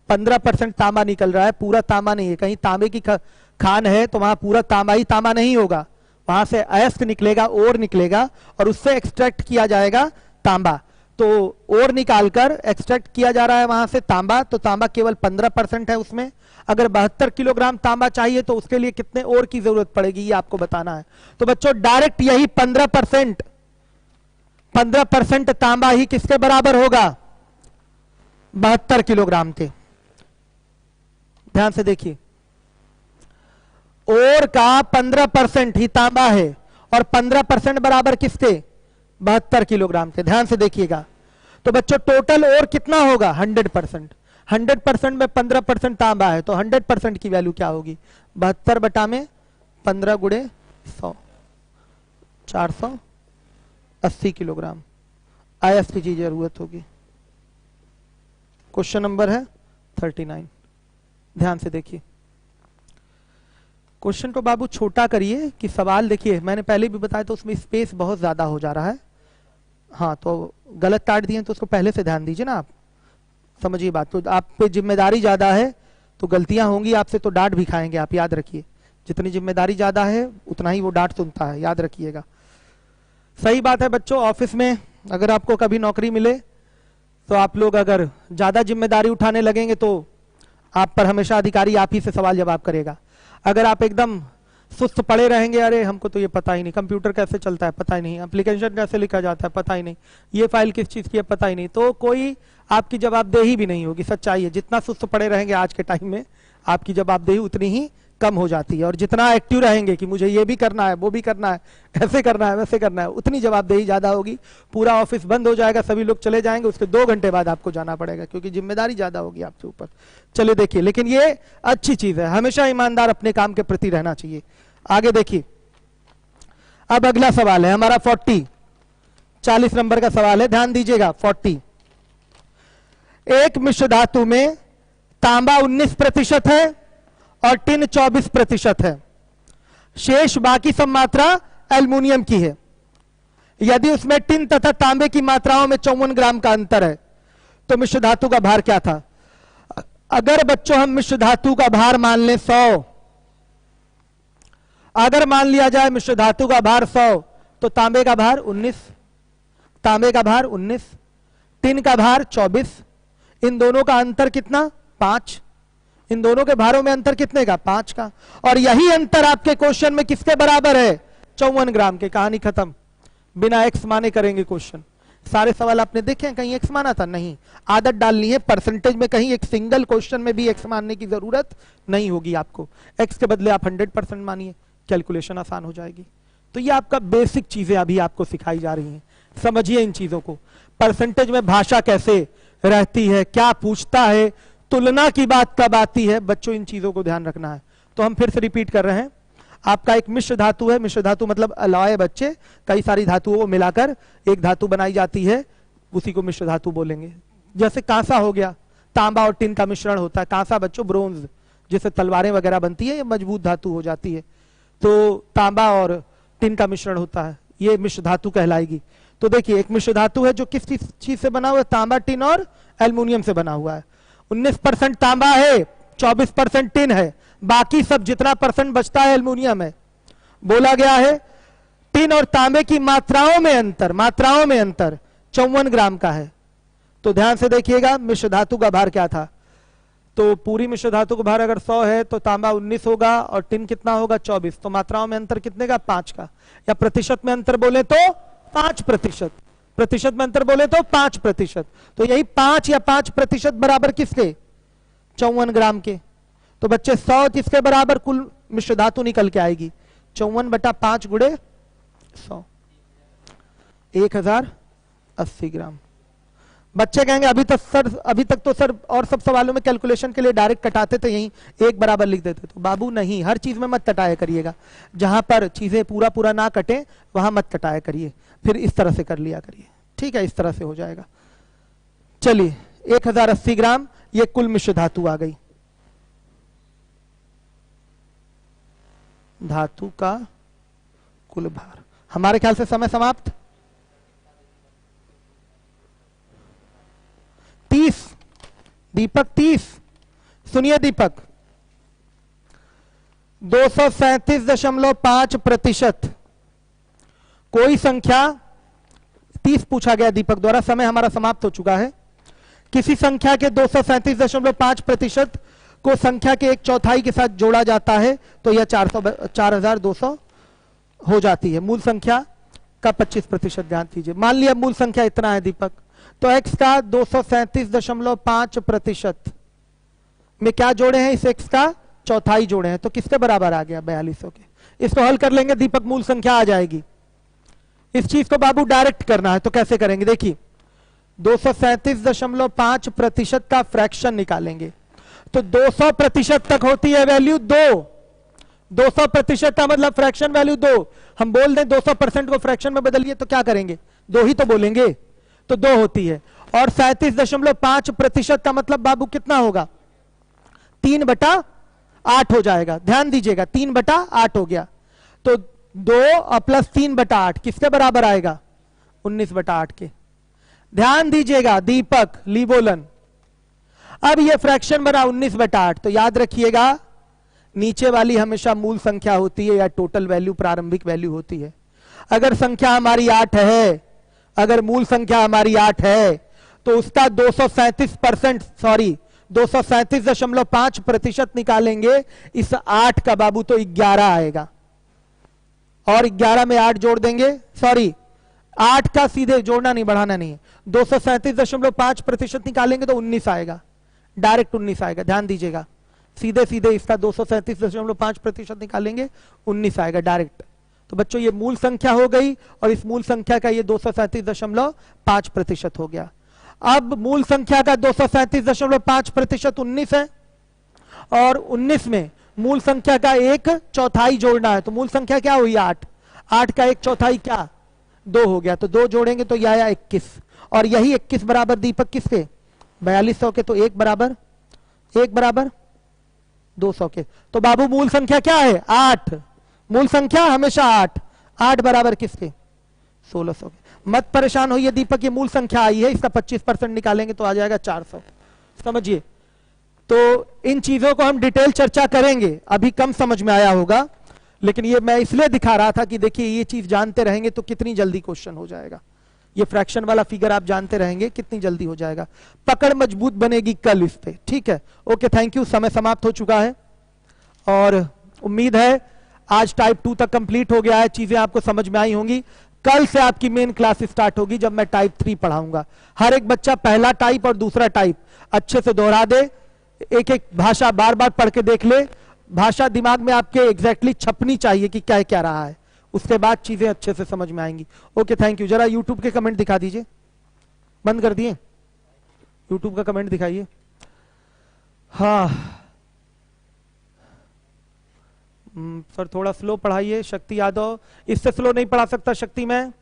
15% तांबा निकल रहा है, पूरा तांबा नहीं है। कहीं तांबे की खान है तो वहां पूरा तांबा ही तांबा नहीं होगा, वहां से अयस्क निकलेगा, ओर निकलेगा और उससे एक्सट्रैक्ट किया जाएगा तांबा। तो ओर निकालकर एक्सट्रैक्ट किया जा रहा है वहां से तांबा, तो तांबा केवल 15% है उसमें। अगर 72 किलोग्राम तांबा चाहिए तो उसके लिए कितने ओर की जरूरत पड़ेगी ये आपको बताना है। तो बच्चों डायरेक्ट यही 15% तांबा ही किसके बराबर होगा, 72 किलोग्राम के। ध्यान से देखिए, ओर का 15% ही तांबा है और 15% बराबर किसके, 72 किलोग्राम के। ध्यान से देखिएगा, तो बच्चों टोटल ओर कितना होगा, 100%। 100% में 15% तांबा है तो 100% की वैल्यू क्या होगी, 72 बटा में 15 गुणे 100, 480 किलोग्राम अयस्क की जरूरत होगी। क्वेश्चन नंबर है 39। ध्यान से देखिए, क्वेश्चन को बाबू छोटा करिए कि सवाल देखिए, मैंने पहले भी बताया तो उसमें स्पेस बहुत ज्यादा हो जा रहा है। हाँ तो गलत काट दिए तो उसको पहले से ध्यान दीजिए ना आप, समझिए बात। तो आप पे जिम्मेदारी ज्यादा है तो गलतियां होंगी आपसे तो डांट भी खाएंगे आप, याद रखिए। जितनी जिम्मेदारी ज्यादा है उतना ही वो डांट सुनता है, याद रखिएगा। सही बात है बच्चों, ऑफिस में अगर आपको कभी नौकरी मिले तो आप लोग अगर ज्यादा जिम्मेदारी उठाने लगेंगे तो आप पर हमेशा अधिकारी आप ही से सवाल जवाब करेगा। अगर आप एकदम सुस्त पड़े रहेंगे, अरे हमको तो ये पता ही नहीं, कंप्यूटर कैसे चलता है पता ही नहीं, एप्लीकेशन कैसे लिखा जाता है पता ही नहीं, ये फाइल किस चीज की है पता ही नहीं, तो कोई आपकी जवाबदेही भी नहीं होगी। सच्चाई है, जितना सुस्त पड़े रहेंगे आज के टाइम में आपकी जवाबदेही उतनी ही कम हो जाती है। और जितना एक्टिव रहेंगे कि मुझे ये भी करना है वो भी करना है, ऐसे करना है वैसे करना है, उतनी जवाबदेही ज्यादा होगी। पूरा ऑफिस बंद हो जाएगा, सभी लोग चले जाएंगे, उसके 2 घंटे बाद आपको जाना पड़ेगा क्योंकि जिम्मेदारी ज्यादा होगी आपके ऊपर। चलिए देखिए, लेकिन ये अच्छी चीज है, हमेशा ईमानदार अपने काम के प्रति रहना चाहिए। आगे देखिए, अब अगला सवाल है हमारा 40 नंबर का सवाल है, ध्यान दीजिएगा। 40, एक मिश्र धातु में तांबा 19% है और टिन 24% है, शेष बाकी सब मात्रा एल्युमिनियम की है। यदि उसमें टिन तथा तांबे की मात्राओं में 54 ग्राम का अंतर है तो मिश्र धातु का भार क्या था। अगर बच्चों हम मिश्र धातु का भार मान लें 100, अगर मान लिया जाए मिश्र धातु का भार 100 तो तांबे का भार 19, तांबे का भार 19, टिन का भार 24, इन दोनों का अंतर कितना, 5। इन दोनों के भारों में अंतर कितने का, 5 का। और यही अंतर आपके क्वेश्चन में किसके बराबर है, 54 ग्राम के। कहानी खत्म, बिना एक्स माने करेंगे क्वेश्चन। सारे सवाल आपने देखे, कहीं एक्स माना था, नहीं। आदत डालनी है, परसेंटेज में कहीं एक सिंगल क्वेश्चन में भी एक्स मानने की जरूरत नहीं होगी आपको। एक्स के बदले आप 100% मानिए, कैलकुलेशन आसान हो जाएगी। तो ये आपका बेसिक चीजें अभी आपको सिखाई जा रही हैं, समझिए इन चीजों को। परसेंटेज में भाषा कैसे रहती है, क्या पूछता है, तुलना की बात कब आती है, बच्चों इन चीजों को ध्यान रखना है। तो हम फिर से रिपीट कर रहे हैं, आपका एक मिश्र धातु है, मिश्र धातु मतलब अलॉय बच्चे, कई सारी धातुओं को मिलाकर एक धातु बनाई जाती है, उसी को मिश्र धातु बोलेंगे। जैसे कांसा हो गया, तांबा और टिन का मिश्रण होता है। कांसा बच्चों ब्रोंज, जिससे तलवारें वगैरह बनती है, ये मजबूत धातु हो जाती है। तो तांबा और टिन का मिश्रण होता है, ये मिश्र धातु कहलाएगी। तो देखिए, एक मिश्र धातु है जो किस चीज से बना हुआ है, तांबा, टिन और एल्युमिनियम से बना हुआ है। 19% तांबा है, 24% टिन है, बाकी सब जितना परसेंट बचता है एल्युमिनियम है। बोला गया है टिन और तांबे की मात्राओं में अंतर, मात्राओं में अंतर 54 ग्राम का है। तो ध्यान से देखिएगा, मिश्र धातु का भार क्या था। तो पूरी मिश्र धातु का भार अगर 100 है तो तांबा 19 होगा और टिन कितना होगा, 24। तो मात्राओं में अंतर कितने का, 5 का। या प्रतिशत में अंतर बोले तो 5%, प्रतिशत में अंतर बोले तो 5%। तो यही 5 या 5% बराबर किसके, 54 ग्राम के। तो बच्चे 100 किसके बराबर कुल मिश्र धातु निकल के आएगी, 54 बटा 5 गुणे 100, 1080 ग्राम। बच्चे कहेंगे अभी तक तो सर और सब सवालों में कैलकुलेशन के लिए डायरेक्ट कटाते थे, यहीं एक बराबर लिख देते। तो बाबू नहीं, हर चीज में मत कटाया करिएगा, जहां पर चीजें पूरा पूरा ना कटे वहां मत कटाया करिए, फिर इस तरह से कर लिया करिए, ठीक है, इस तरह से हो जाएगा। चलिए 1080 ग्राम ये कुल मिश्र धातु आ गई, धातु का कुल भार। हमारे ख्याल से समय समाप्त। 30 दीपक 30, सुनिए दीपक, 237.5% कोई संख्या, 30 पूछा गया दीपक द्वारा, समय हमारा समाप्त हो चुका है। किसी संख्या के 237.5% को संख्या के 1/4 के साथ जोड़ा जाता है तो यह 4200 हो जाती है। मूल संख्या का 25% ध्यान दीजिए। मान लिया मूल संख्या इतना है दीपक, तो x का 237.5% में क्या जोड़े हैं, इस x का चौथाई जोड़े हैं, तो किसके बराबर आ गया, 4200 के। इसको हल कर लेंगे दीपक, मूल संख्या आ जाएगी। इस चीज को बाबू डायरेक्ट करना है तो कैसे करेंगे, देखिए 237.5% का फ्रैक्शन निकालेंगे तो 200% तक होती है वैल्यू 2, 200% का मतलब फ्रैक्शन वैल्यू 2। हम बोल दें 200% को फ्रैक्शन में बदलिए तो क्या करेंगे, 2 ही तो बोलेंगे, तो 2 होती है। और 37.5% का मतलब बाबू कितना होगा, 3/8 हो जाएगा। ध्यान दीजिएगा 3/8 हो गया, तो 2 प्लस 3/8 किसके बराबर आएगा, 19/8 के। ध्यान दीजिएगा दीपक लीबोलन, अब ये फ्रैक्शन बना 19/8, तो याद रखिएगा नीचे वाली हमेशा मूल संख्या होती है या टोटल वैल्यू, प्रारंभिक वैल्यू होती है। अगर संख्या हमारी 8 है, अगर मूल संख्या हमारी 8 है तो उसका 237.5% निकालेंगे, इस 8 का बाबू तो 11 आएगा, और 11 में 8 जोड़ देंगे, सॉरी 8 का सीधे जोड़ना नहीं, बढ़ाना नहीं है, 237.5% निकालेंगे तो 19 आएगा, डायरेक्ट 19 आएगा। ध्यान दीजिएगा सीधे सीधे इसका 237.5% निकालेंगे 19 आएगा डायरेक्ट। तो बच्चों ये मूल संख्या हो गई और इस मूल संख्या का ये 237.5% हो गया। अब मूल संख्या का 237.5% 19 है और 19 में मूल संख्या का 1/4 जोड़ना है, तो मूल संख्या क्या हुई 8, 8 का 1/4 क्या 2 हो गया, तो 2 जोड़ेंगे तो यह आया 21, और यही 21 बराबर दीपक किसके, 4200 के, तो 1 बराबर 200 के। तो बाबू मूल संख्या क्या है 8, मूल संख्या हमेशा 8, 8 बराबर किसके, 1600 के। मत परेशान होइए दीपक, ये मूल संख्या आई है, इसका 25% निकालेंगे तो आ जाएगा 400, समझिए। तो इन चीजों को हम डिटेल चर्चा करेंगे, अभी कम समझ में आया होगा, लेकिन ये मैं इसलिए दिखा रहा था कि देखिए ये चीज जानते रहेंगे तो कितनी जल्दी क्वेश्चन हो जाएगा। ये फ्रैक्शन वाला फिगर आप जानते रहेंगे कितनी जल्दी हो जाएगा, पकड़ मजबूत बनेगी कल इस पे, ठीक है। ओके, थैंक यू, समय समाप्त हो चुका है और उम्मीद है आज टाइप 2 तक कंप्लीट हो गया है, चीजें आपको समझ में आई होंगी। कल से आपकी मेन क्लास स्टार्ट होगी जब मैं टाइप 3 पढ़ाऊंगा। हर एक बच्चा पहला टाइप और दूसरा टाइप अच्छे से दोहरा दे, एक एक भाषा बार बार पढ़ के देख ले, भाषा दिमाग में आपके एग्जैक्टली छपनी चाहिए कि क्या क्या रहा है, उसके बाद चीजें अच्छे से समझ में आएंगी। Okay, thank you. जरा यूट्यूब के कमेंट दिखा दीजिए, बंद कर दिए, यूट्यूब का कमेंट दिखाइए। हाँ सर थोड़ा स्लो पढ़ाइए, शक्ति यादव, इससे स्लो नहीं पढ़ा सकता शक्ति में,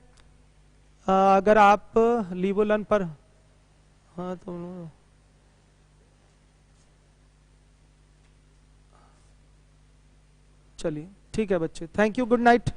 अगर आप लीबोलन पर, हाँ तो चलिए ठीक है बच्चे, थैंक यू, गुड नाइट।